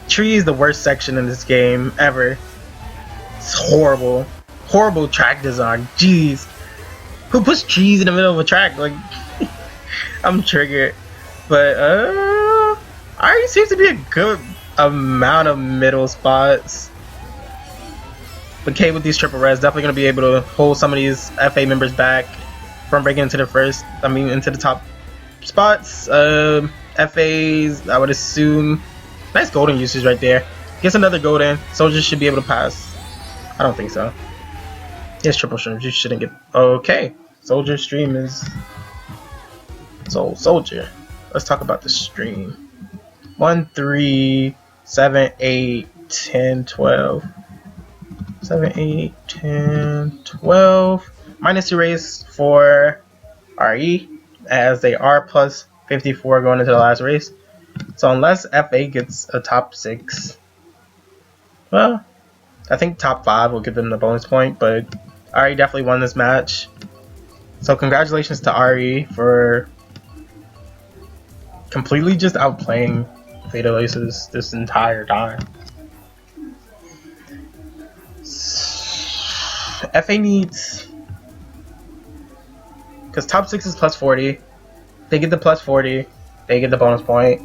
Tree is the worst section in this game ever. It's horrible. Horrible track design. Jeez. Who puts trees in the middle of a track? Like, I'm triggered. But, already seems to be a good amount of middle spots. But K with these triple reds definitely going to be able to hold some of these FA members back from breaking into the top spots. FAs, I would assume. Nice golden usage right there. Gets another golden. Soldier should be able to pass. I don't think so. Yes, triple streams. You shouldn't get. Okay. Soldier stream is. So, Soldier. Let's talk about the stream. 1, 3, 7, 8, 10, 12. 7, 8, 10, 12. -2 race for RE, as they are plus 54 going into the last race. So unless FA gets a top 6, well, I think top 5 will give them the bonus point, but RE definitely won this match. So congratulations to RE for completely just outplaying Fatal Aces this entire time. FA needs, because top 6 is plus 40. They get the plus 40. They get the bonus point.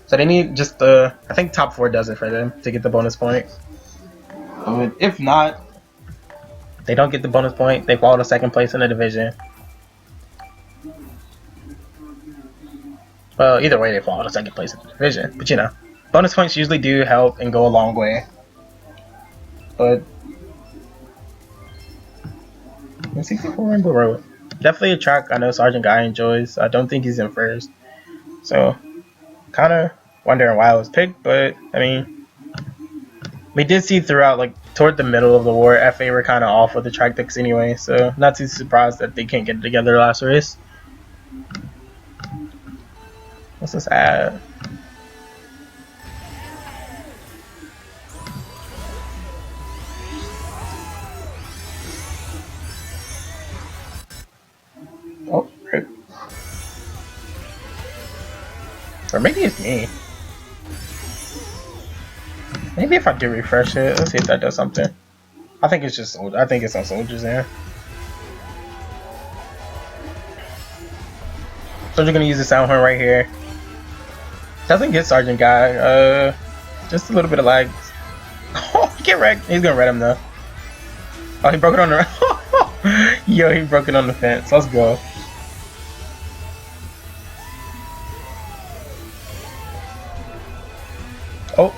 So they need just the. I think top 4 does it for them to get the bonus point. If not, they don't get the bonus point. They fall to second place in the division. Well, either way, they fall to second place in the division. But you know, bonus points usually do help and go a long way. But 64 Rainbow Road, definitely a track I know Sergeant Guy enjoys. I don't think he's in first, so kind of wondering why it was picked. But I mean, we did see throughout, like toward the middle of the war, FA were kind of off with the track picks anyway. So not too surprised that they can't get it together last race. What's this ad? Oh, right. Or maybe it's me. Maybe if I do refresh it, let's see if that does something. I think it's just, I think it's some soldiers there. So we're gonna use the sound horn right here. Doesn't get Sergeant Guy. Just a little bit of lag. Oh, get wrecked. He's gonna red him though. Oh, he broke it on the. Yo, he broke it on the fence. Let's go. Oh.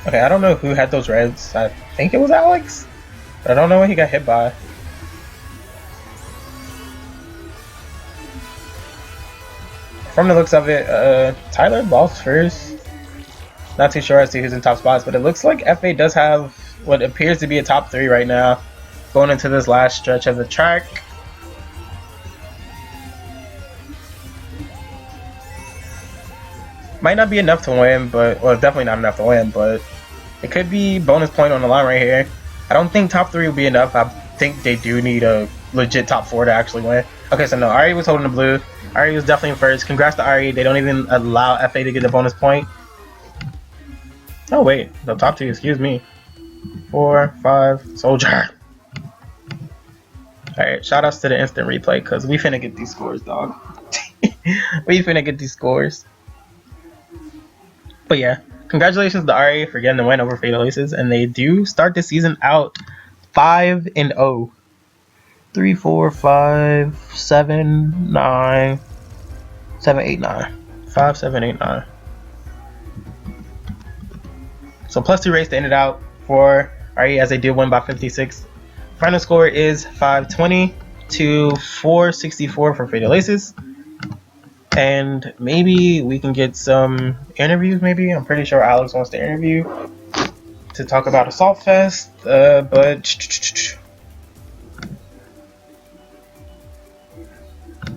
Okay, I don't know who had those reds. I think it was Alex, but I don't know what he got hit by. From the looks of it, Tyler lost first. Not too sure as to who's in top spots, but it looks like FA does have what appears to be a top 3 right now, going into this last stretch of the track. Might not be enough to win, but well, definitely not enough to win, but it could be bonus point on the line right here. I don't think top 3 will be enough. I think they do need a legit top 4 to actually win. Okay, so no, Ari was holding the blue. Ari was definitely in first. Congrats to Ari. They don't even allow FA to get the bonus point. Oh wait, the top 2, excuse me. 4, 5, soldier. Alright, shout outs to the instant replay, because we finna get these scores, dog. We finna get these scores. But yeah, congratulations to Ari for getting the win over Fatal Aces, and they do start the season out 5-0. 3, 4, 5, 7, 9, 7, 8, 9. 5, 7, 8, 9. So plus 2 race to end it out for Ari as they did win by 56. Final score is 520 to 464 for Fatal Aces. And maybe we can get some interviews, maybe. I'm pretty sure Alex wants to interview to talk about Assault Fest, but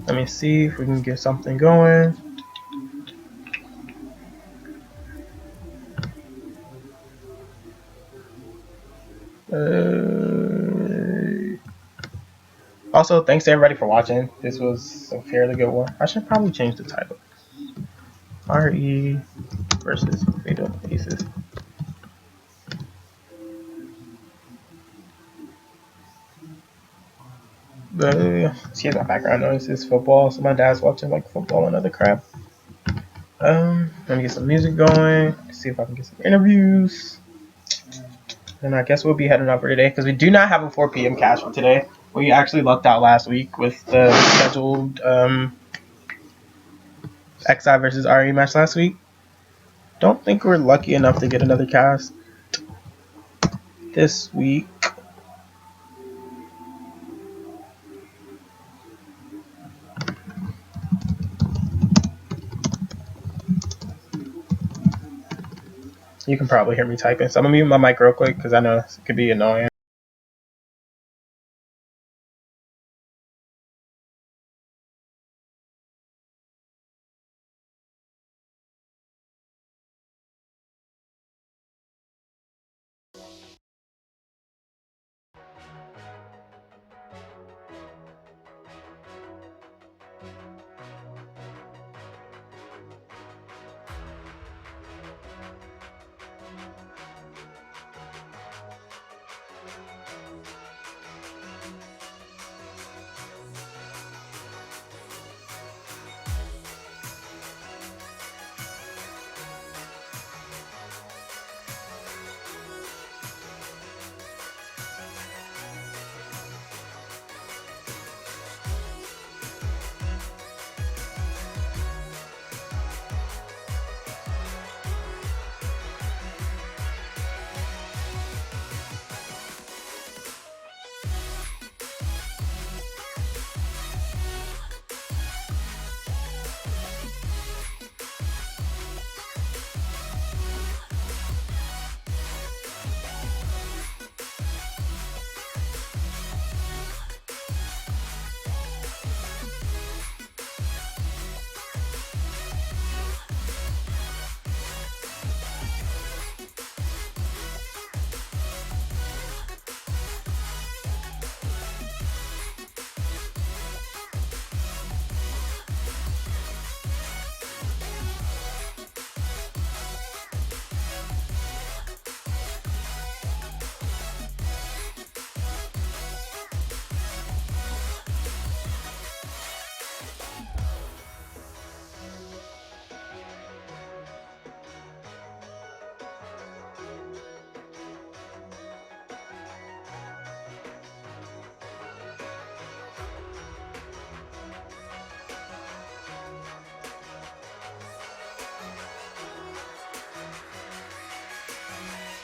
let me see if we can get something going. Also, thanks to everybody for watching. This was a fairly good one. I should probably change the title. RE versus Fatal Aces. Excuse my background noise. It's football, so my dad's watching like football and other crap. Let me get some music going. See if I can get some interviews. And I guess we'll be heading out for today because we do not have a 4 p.m. cash for today. We actually lucked out last week with the scheduled XI versus RE match last week. Don't think we're lucky enough to get another cast this week. You can probably hear me typing, so I'm gonna mute my mic real quick because I know it could be annoying.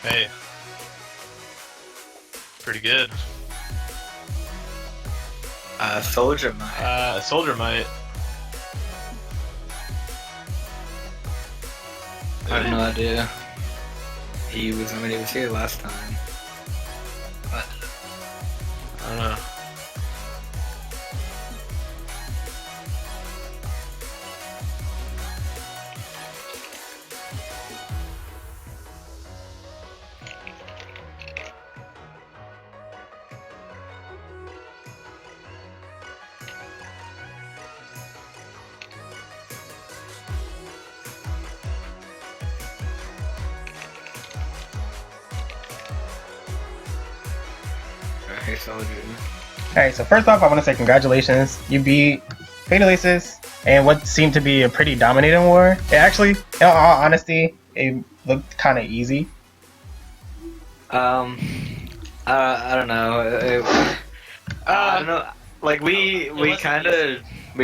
Hey. Pretty good. Soldier Mine. Soldier might. I have no idea. He was here last time. But I don't know. hey, Soldier. Alright, so first off, I want to say congratulations. You beat Fatal Aces and what seemed to be a pretty dominating war. It actually, in all honesty, it looked kind of easy. I don't know. I don't know. Like we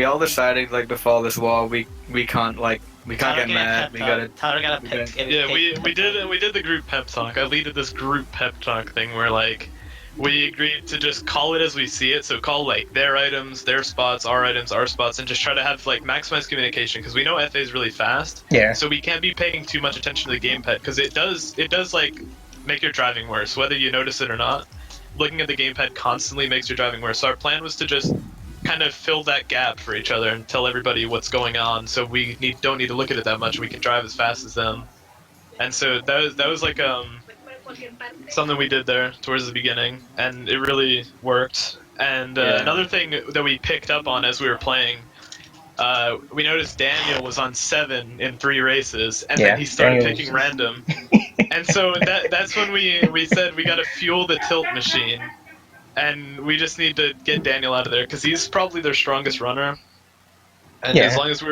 all decided like before this war we can't get mad. We gotta. Tyler got a pick. Yeah, we did the group pep talk. I leaded this group pep talk thing where like we agreed to just call it as we see it. So call like their items, their spots, our items, our spots, and just try to have like maximize communication because we know FA is really fast. Yeah. So we can't be paying too much attention to the gamepad because it does like make your driving worse whether you notice it or not. Looking at the gamepad constantly makes your driving worse. So our plan was to just kind of fill that gap for each other and tell everybody what's going on, so we don't need to look at it that much. We can drive as fast as them, and so that was like something we did there towards the beginning, and it really worked. And another thing that we picked up on as we were playing, we noticed Daniel was on 7 in 3 races, and then he started picking random. And so that's when we said we gotta fuel the tilt machine, and we just need to get Daniel out of there because he's probably their strongest runner. And as long as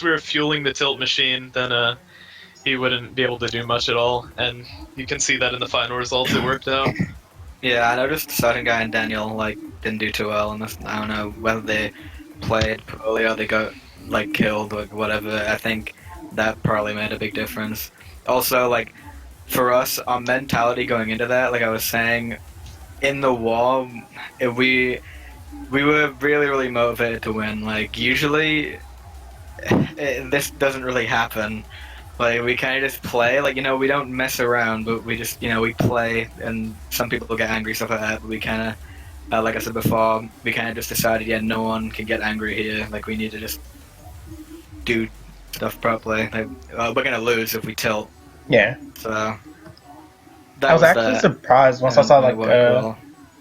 we were fueling the tilt machine, then he wouldn't be able to do much at all. And you can see that in the final results. It worked out. Yeah, I noticed the second guy and Daniel like didn't do too well, and I don't know whether they played poorly or they got like killed or whatever. I think that probably made a big difference. Also, like for us, our mentality going into that, like I was saying, in the war, we were really motivated to win. Like usually, this doesn't really happen. Like we kind of just play, like we don't mess around, but we just we play, and some people get angry stuff like that. But we kind of, like I said before, we kind of just decided, no one can get angry here. Like we need to just do stuff properly. Like we're gonna lose if we tilt. Yeah. So I was actually surprised once I saw like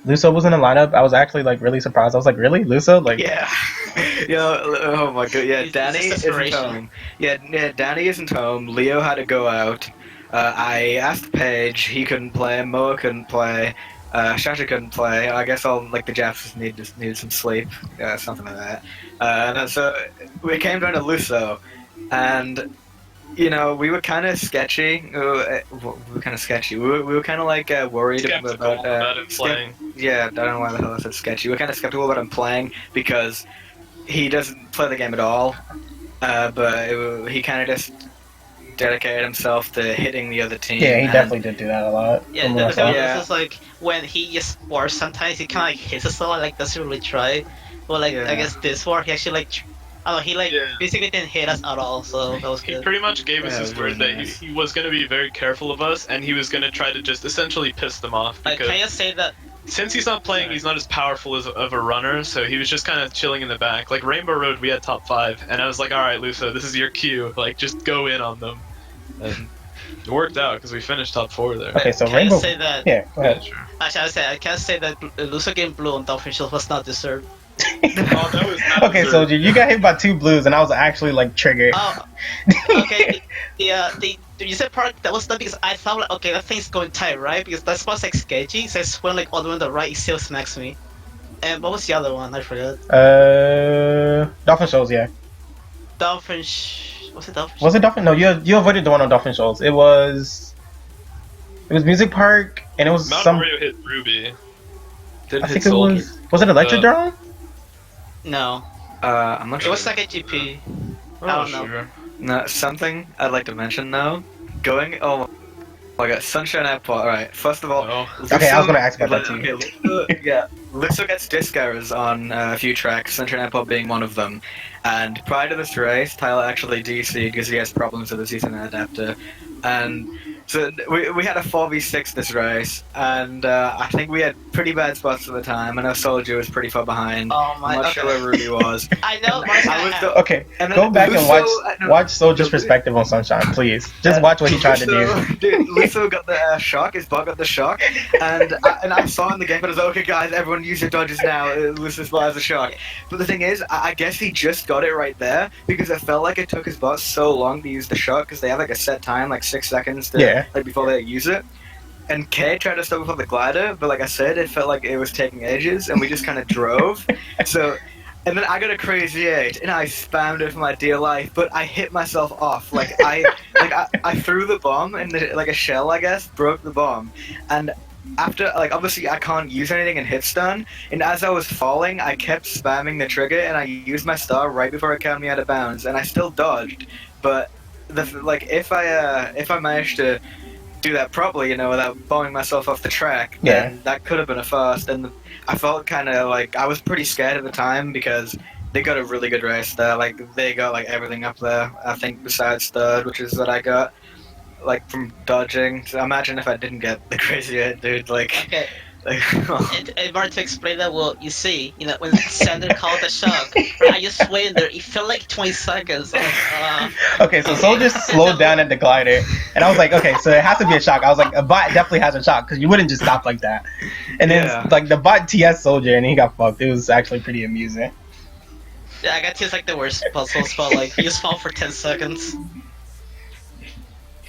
Luso was in the lineup. I was actually like really surprised. I was like, really, Luso? Like, yeah, oh my god, yeah. Danny isn't home. Yeah, Danny isn't home. Leo had to go out. I asked Paige, he couldn't play. Moa couldn't play. Shasha couldn't play. I guess all like the Japs needed some sleep, something like that. And so we came down to Luso, and we were kind of sketchy. We were kind of sketchy. We were kind of like worried about him playing. Yeah, I don't know why the hell I said sketchy. We were kind of skeptical about him playing because he doesn't play the game at all. But he kind of just dedicated himself to hitting the other team. Yeah, he definitely did do that a lot. Yeah, the thing is just like when he just wars, sometimes he kind of like hits us a lot, like doesn't really try. But like I guess this war, he actually like. Basically didn't hit us at all, so that was good. He pretty much gave us his word that he was going to be very careful of us, and he was going to try to just essentially piss them off. Can I just say that? Since he's not playing, he's not as powerful of a runner, so he was just kind of chilling in the back. Like Rainbow Road, we had top 5, and I was like, alright, Luso, this is your cue. Like, just go in on them. And it worked out, because we finished top 4 there. Okay, so can Rainbow... I say that? Yeah, go ahead. Sure. Actually, I can't say that Luso getting blue on Dolphin Shoals was not deserved. That was not okay, deserved. Soldier, you got hit by 2 blues, and I was actually like triggered. Oh, okay. You said part that was not because I thought like, okay, that thing's going tight, right? Because that spot's like sketchy, so I swung like all the way on the right, it still smacks me. And what was the other one? I forgot. Dolphin Shoals, yeah. Was it Dolphin? Was it Dolphin? No, you avoided the one on Dolphin Shoals. It was Music Park, and it was Mount some. Wario hit Ruby. I think it was. Was it Electric Drone? No. I'm not It sure. was like a GP. I don't know. Sure. No, something I'd like to mention though. Oh Okay, Sunshine Airport. All right. First of all, Oh. Okay, I was gonna ask about that too. Okay, Lusso gets disc errors on a few tracks, Sunshine Airport being one of them. And prior to this race, Tyler actually DC'd because he has problems with his Ethernet adapter. And so we had a 4v6 this race, and I think we had pretty bad spots at the time. I know Soldier was pretty far behind. Oh my. I'm not sure where Ruby was. I know. I was the, Okay, and then go back and Lusso- watch Soldier's perspective on Sunshine, please. Just watch what he tried to do. Dude, Lusso got the shock, his bot got the shock, and I saw in the game, but I was like, okay guys, everyone use your dodges now, Lusso's bot has a shock. But the thing is, I guess he just got it right there, because it felt like it took his bot so long to use the shock, because they have like a set time, like 6 seconds like before they use it. And Kay tried to stop before the glider, but like I said, it felt like it was taking ages, and we just kind of drove. So, and then I got a crazy 8, and I spammed it for my dear life, but I hit myself off. Like I threw the bomb, and like a shell, I guess, broke the bomb. And after, like, obviously I can't use anything in hit stun, and as I was falling, I kept spamming the trigger, and I used my star right before it counted me out of bounds, and I still dodged. But if I managed to do that properly, you know, without bombing myself off the track, then that could have been a first. And I felt kind of like I was pretty scared at the time because they got a really good race there. Like they got like everything up there. I think besides third, which is what I got, like from dodging. So imagine if I didn't get the crazy hit, dude. Like. Okay. Like, Mark, to explain that, well, you see, you know, when Sander called the shock, I just waited there. It felt like 20 seconds. Okay, so Soldier slowed down at the glider, and I was like, okay, so it has to be a shock. I was like, a bot definitely has a shock because you wouldn't just stop like that. And then like the bot TS Soldier, and he got fucked. It was actually pretty amusing. Yeah, I got to use like the worst puzzle spot. Like you just fall for 10 seconds.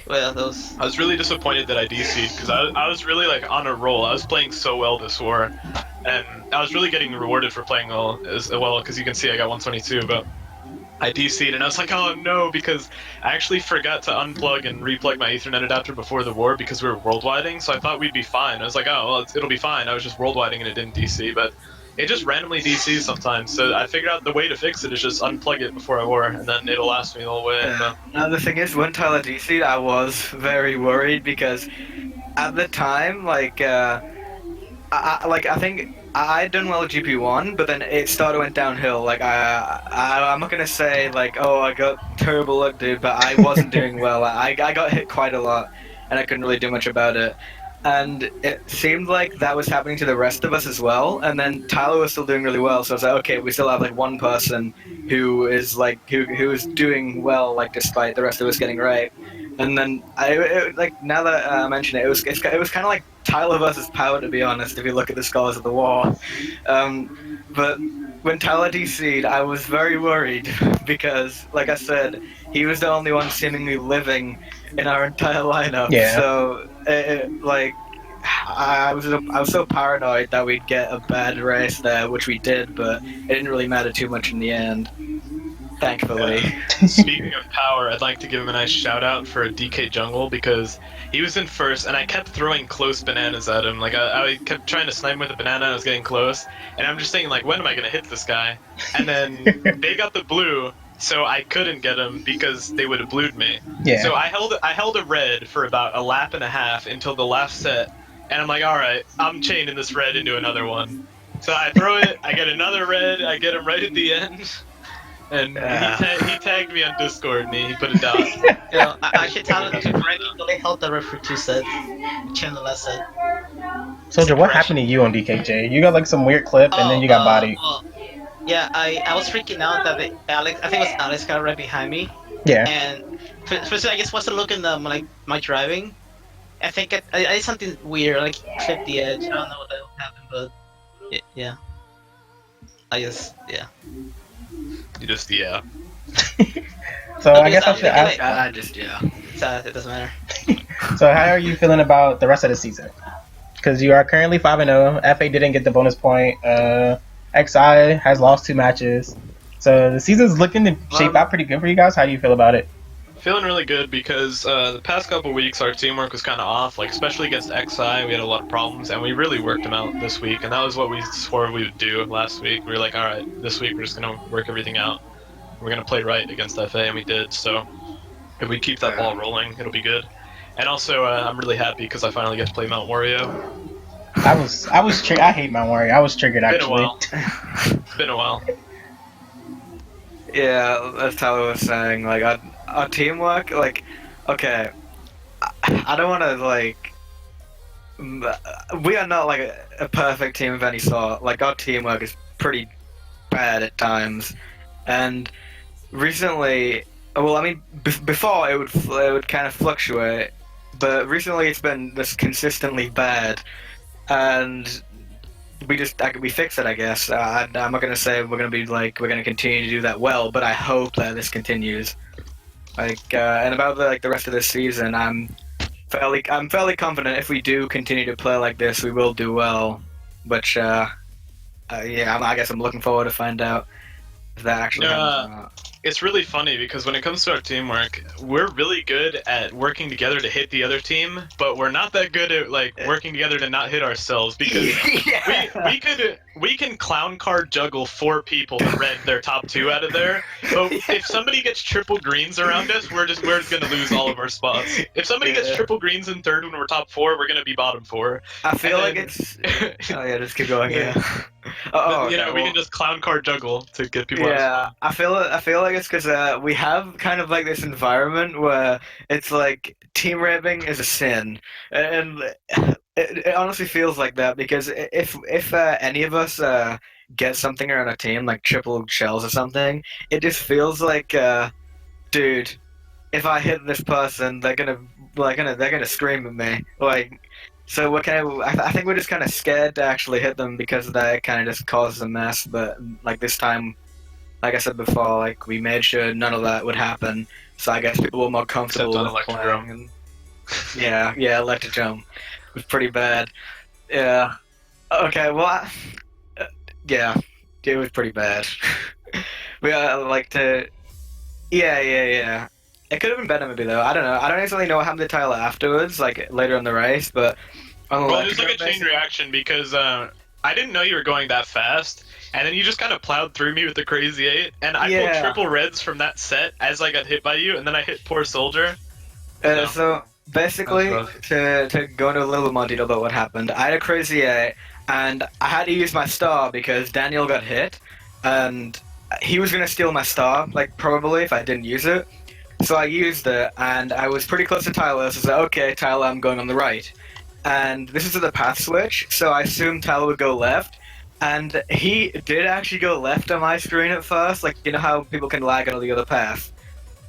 Well, those. I was really disappointed that I DC'd because I was really like on a roll. I was playing so well this war, and I was really getting rewarded for playing well as well because you can see I got 122. But I DC'd and I was like, oh no, because I actually forgot to unplug and replug my Ethernet adapter before the war because we were worldwiding. So I thought we'd be fine. I was like, oh well, it'll be fine. I was just worldwiding and it didn't DC, but it just randomly DCs sometimes. So I figured out the way to fix it is just unplug it before I war, and then it'll last me the whole way. Now the thing is, when Tyler DC'd, I was very worried because at the time, like, I think I'd done well at GP1, but then it started went downhill. Like, I'm not gonna say like, oh, I got terrible luck, dude, but I wasn't doing well. I got hit quite a lot, and I couldn't really do much about it. And it seemed like that was happening to the rest of us as well. And then Tyler was still doing really well, so I was like, okay, we still have like one person who is like who is doing well, like despite the rest of us getting right. And then like now that I mention it, it was kind of like Tyler versus Power, to be honest. If you look at the scores of the war, but when Tyler DC'd, I was very worried because, like I said, he was the only one seemingly living in our entire lineup. Yeah. So, like, I was so paranoid that we'd get a bad race there, which we did, but it didn't really matter too much in the end. Thankfully. Speaking of Power, I'd like to give him a nice shout out for DK Jungle because he was in first and I kept throwing close bananas at him. Like I kept trying to snipe him with a banana, I was getting close, and I'm just thinking like, when am I gonna hit this guy? And then they got the blue, so I couldn't get him because they would have blued me. Yeah. So I held a red for about a lap and a half until the last set, and I'm like, all right, I'm chaining this red into another one. So I throw it, I get another red, I get him right at the end. And he tagged me on Discord and he put it down. You know, I should tell him to regularly held the ref for 2 sets. Chain the last set. Soldier, what happened to you on DKJ? You got like some weird clip and then you got bodied. Yeah, I was freaking out that I think it was Alex got right behind me. Yeah. And first I just wasn't looking at my driving. I think I did something weird, like clipped the edge. I don't know what that happened, but yeah. Yeah. You just, yeah. So I guess I should ask. I just, yeah. It doesn't matter. So how are you feeling about the rest of the season? Because you are currently 5-0. FA didn't get the bonus point. XI has lost 2 matches. So the season's looking to shape out pretty good for you guys. How do you feel about it? Feeling really good because the past couple weeks our teamwork was kind of off, like especially against XI we had a lot of problems and we really worked them out this week, and that was what we swore we would do last week. We were like, alright, this week we're just going to work everything out. We're going to play right against FA, and we did, so if we keep that ball rolling, it'll be good. And also, I'm really happy because I finally get to play Mount Wario. I hate my Wario. I was triggered Been a actually. while. It's been a while. Yeah, that's how I was saying. Like our teamwork. Like, okay, I don't want to like. We are not like a perfect team of any sort. Like our teamwork is pretty bad at times, and recently, well, I mean, before it would kind of fluctuate, but recently it's been just consistently bad, and we fix it, I guess. I'm not gonna say we're gonna continue to do that well, but I hope that this continues. And about the rest of this season, I'm fairly confident if we do continue to play like this, we will do well. Which yeah, I guess I'm looking forward to find out if that actually happens or not. It's really funny because when it comes to our teamwork, we're really good at working together to hit the other team, but we're not that good at like working together to not hit ourselves because we can clown card juggle 4 people to red their top 2 out of there. But if somebody gets triple greens around us, we're gonna lose all of our spots. If somebody gets triple greens in third when we're top 4, we're gonna be bottom 4. I feel like it's. Oh yeah, just keep going. Yeah. We can just clown card juggle to get people. Yeah, I feel like it's because we have kind of like this environment where it's like team raping is a sin, and it honestly feels like that because if any of us get something around a team like triple shells or something, it just feels like, dude, if I hit this person, they're gonna scream at me like. So I think we're just kind of scared to actually hit them because that kind of just causes a mess. But like this time, like I said before, like we made sure none of that would happen. So I guess people were more comfortable with playing. And, yeah, electric jump. It was pretty bad. Yeah. Okay. Well, yeah, it was pretty bad. We like to. Yeah. It could have been better maybe though. I don't know. I don't necessarily know what happened to Tyler afterwards, like later in the race, but well, it was like a chain reaction because I didn't know you were going that fast, and then you just kind of plowed through me with the crazy 8, and I pulled triple reds from that set as I got hit by you, and then I hit poor soldier. So basically, to go into a little more detail about what happened, I had a crazy 8, and I had to use my star because Daniel got hit, and he was gonna steal my star, like probably if I didn't use it. So I used it, and I was pretty close to Tyler, so I said, okay, Tyler, I'm going on the right. And this is the path switch, so I assumed Tyler would go left, and he did actually go left on my screen at first, like, you know how people can lag on the other path?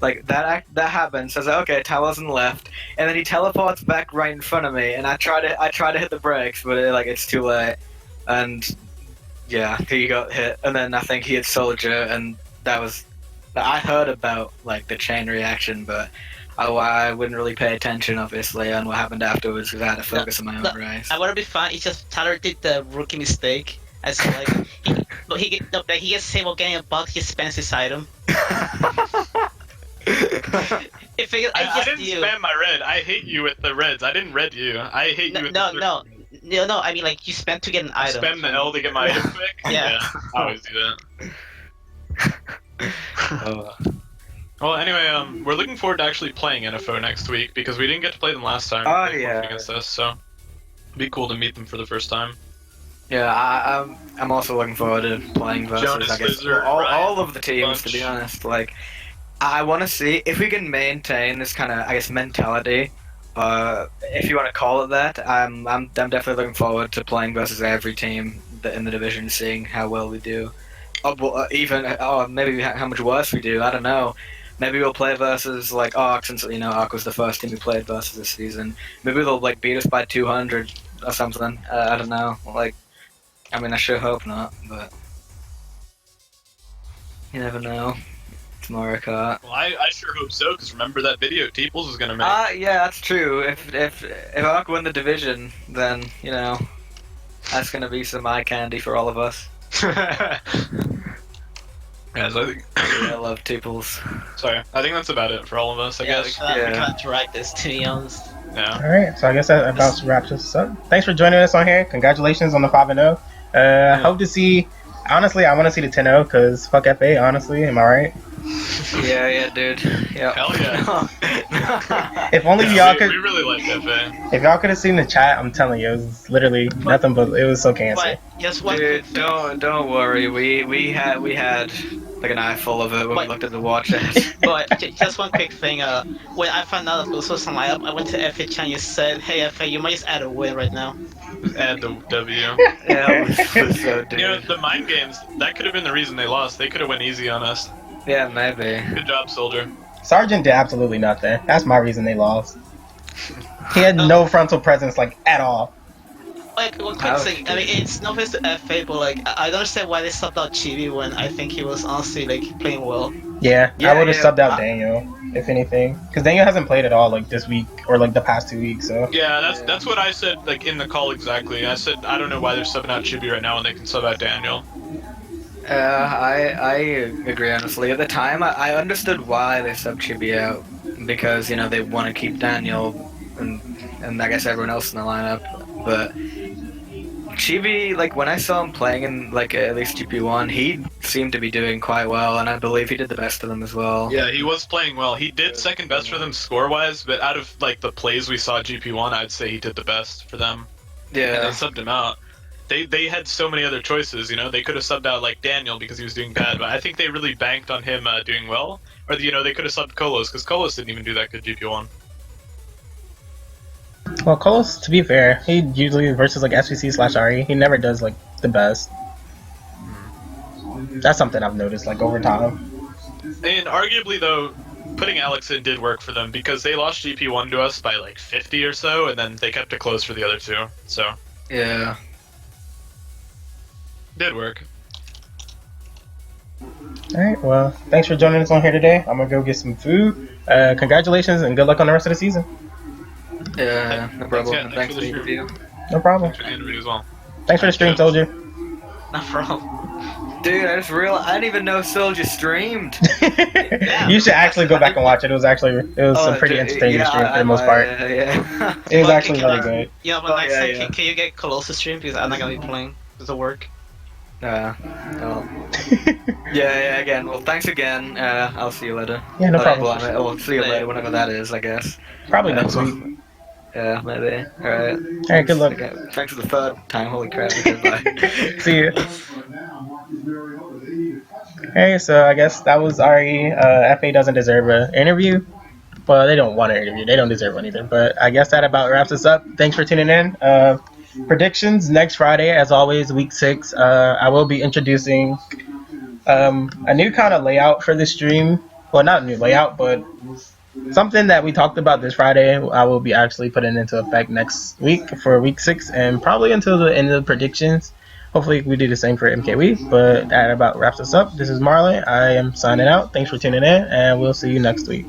Like, that happened, so I was like, okay, Tyler's on the left, and then he teleports back right in front of me, and I try to hit the brakes, but it's too late, and yeah, he got hit, and then I think he hit Soldier, and that was... I heard about like the chain reaction, but I wouldn't really pay attention, obviously, on what happened afterwards because I had to focus on my own race. I want to be fun. It's just Tyler did the rookie mistake. As like he gets saved while getting a bug. He spends his item. I didn't spam my red. I hate you with the reds. I didn't red you. I hate you with No. I mean, like you spent to get an item. Spam the L to get my item quick. Yeah. I always do that. Well, anyway, we're looking forward to actually playing NFO next week because we didn't get to play them last time. Against us, so it'd be cool to meet them for the first time. Yeah, I'm also looking forward to playing versus Jonas, I guess Lizard, all of the teams. Bunch. To be honest, like I want to see if we can maintain this kind of I guess mentality, if you want to call it that. I'm definitely looking forward to playing versus every team in the division, seeing how well we do. Maybe how much worse we do. I don't know. Maybe we'll play versus like Arc, since Arc was the first team we played versus this season. Maybe they'll like beat us by 200 or something. I don't know. Like, I mean, I sure hope not, but you never know. It's Mario Kart. Well, I sure hope so, because remember that video Teeples was gonna make. Yeah, that's true. If Arc win the division, then that's gonna be some eye candy for all of us. Yeah, so I think. I love Teeples. Sorry, I think that's about it for all of us. I guess. We can't drag this, to be honest. Yeah. All right, so I guess that about wraps us up. Thanks for joining us on here. Congratulations on the 5-0. Hope to see. Honestly, I want to see the 10-0 because fuck FA. Honestly, am I right? Yeah, dude. Yeah. Hell yeah. If only Yeah, y'all we could. really like FA. If y'all could have seen the chat, I'm telling you, it was literally nothing but it was so cancer. But just one Dude, quick thing. don't worry. We had like an eye full of it when we But- looked at the watch ads. But just one quick thing. When I found out it was so some lineup, I went to FA Chan. You said, "Hey FA, you might just add a win right now." Just add the W. Yeah, it was so You know, dude. the mind games, that could have been the reason they lost. They could have went easy on us. Yeah, maybe. Good job, Soldier. Sergeant did absolutely nothing. That's my reason they lost. He had no frontal presence, like, at all. Like one quick Ouch, thing. I mean, it's no offense to FA, but like I don't understand why they subbed out Chibi when I think he was honestly like playing well. Yeah, I Yeah, would have yeah. subbed out Daniel, if anything. Because Daniel hasn't played at all, like, this week, or, like, the past 2 weeks, so. Yeah, that's what I said, like, in the call exactly. I said, I don't know why they're subbing out Chibi right now when they can sub out Daniel. I agree honestly. At the time, I understood why they subbed Chibi out because they want to keep Daniel and I guess everyone else in the lineup. But Chibi, like when I saw him playing in like at least GP1, he seemed to be doing quite well, and I believe he did the best of them as well. Yeah, he was playing well. He did second best for them score-wise, but out of, like, the plays we saw GP1, I'd say he did the best for them. And they Yeah, subbed him out. They had so many other choices, They could have subbed out, like, Daniel because he was doing bad, but I think they really banked on him doing well. Or, they could have subbed Kolos, because Kolos didn't even do that good GP1. Well, Coles, to be fair, he usually versus, like, SVC/RE, he never does, like, the best. That's something I've noticed, like, over time. And arguably, though, putting Alex in did work for them, because they lost GP1 to us by, like, 50 or so, and then they kept it close for the other two, so yeah. did work. Alright, well, thanks for joining us on here today. I'm gonna go get some food. Congratulations and good luck on the rest of the season. Yeah, no problem. yeah, And thanks thanks for for the the interview. No problem. Thanks for the interview as well. Thanks for the stream, Soldier. No problem. Dude, I just realized I didn't even know Soldier streamed. You should actually go back and watch it. It was some pretty entertaining stream for the most part. Yeah. It was Well, actually can really I- good. Yeah, but Oh, next yeah, time, yeah. can you get Colossus stream because I'm not gonna be playing. Does it work? Well, yeah, again. Well, thanks again. I'll see you later. Yeah, no Oh, problem. well, I'll see you later, whenever that is, I guess. Probably next week. Yeah, maybe. Alright. Alright, good luck. Okay, thanks for the third time, holy crap. Okay, bye. See you. Hey, so I guess that was RE. FA doesn't deserve an interview. Well, they don't want an interview. They don't deserve one either. But I guess that about wraps us up. Thanks for tuning in. Predictions next Friday, as always, week 6. I will be introducing a new kind of layout for the stream. Well, not a new layout, but something that we talked about this Friday. I will be actually putting into effect next week for week 6 and probably until the end of the predictions. Hopefully we do the same for MKU, but that about wraps us up. This is Marlon. I am signing out. Thanks for tuning in, and we'll see you next week.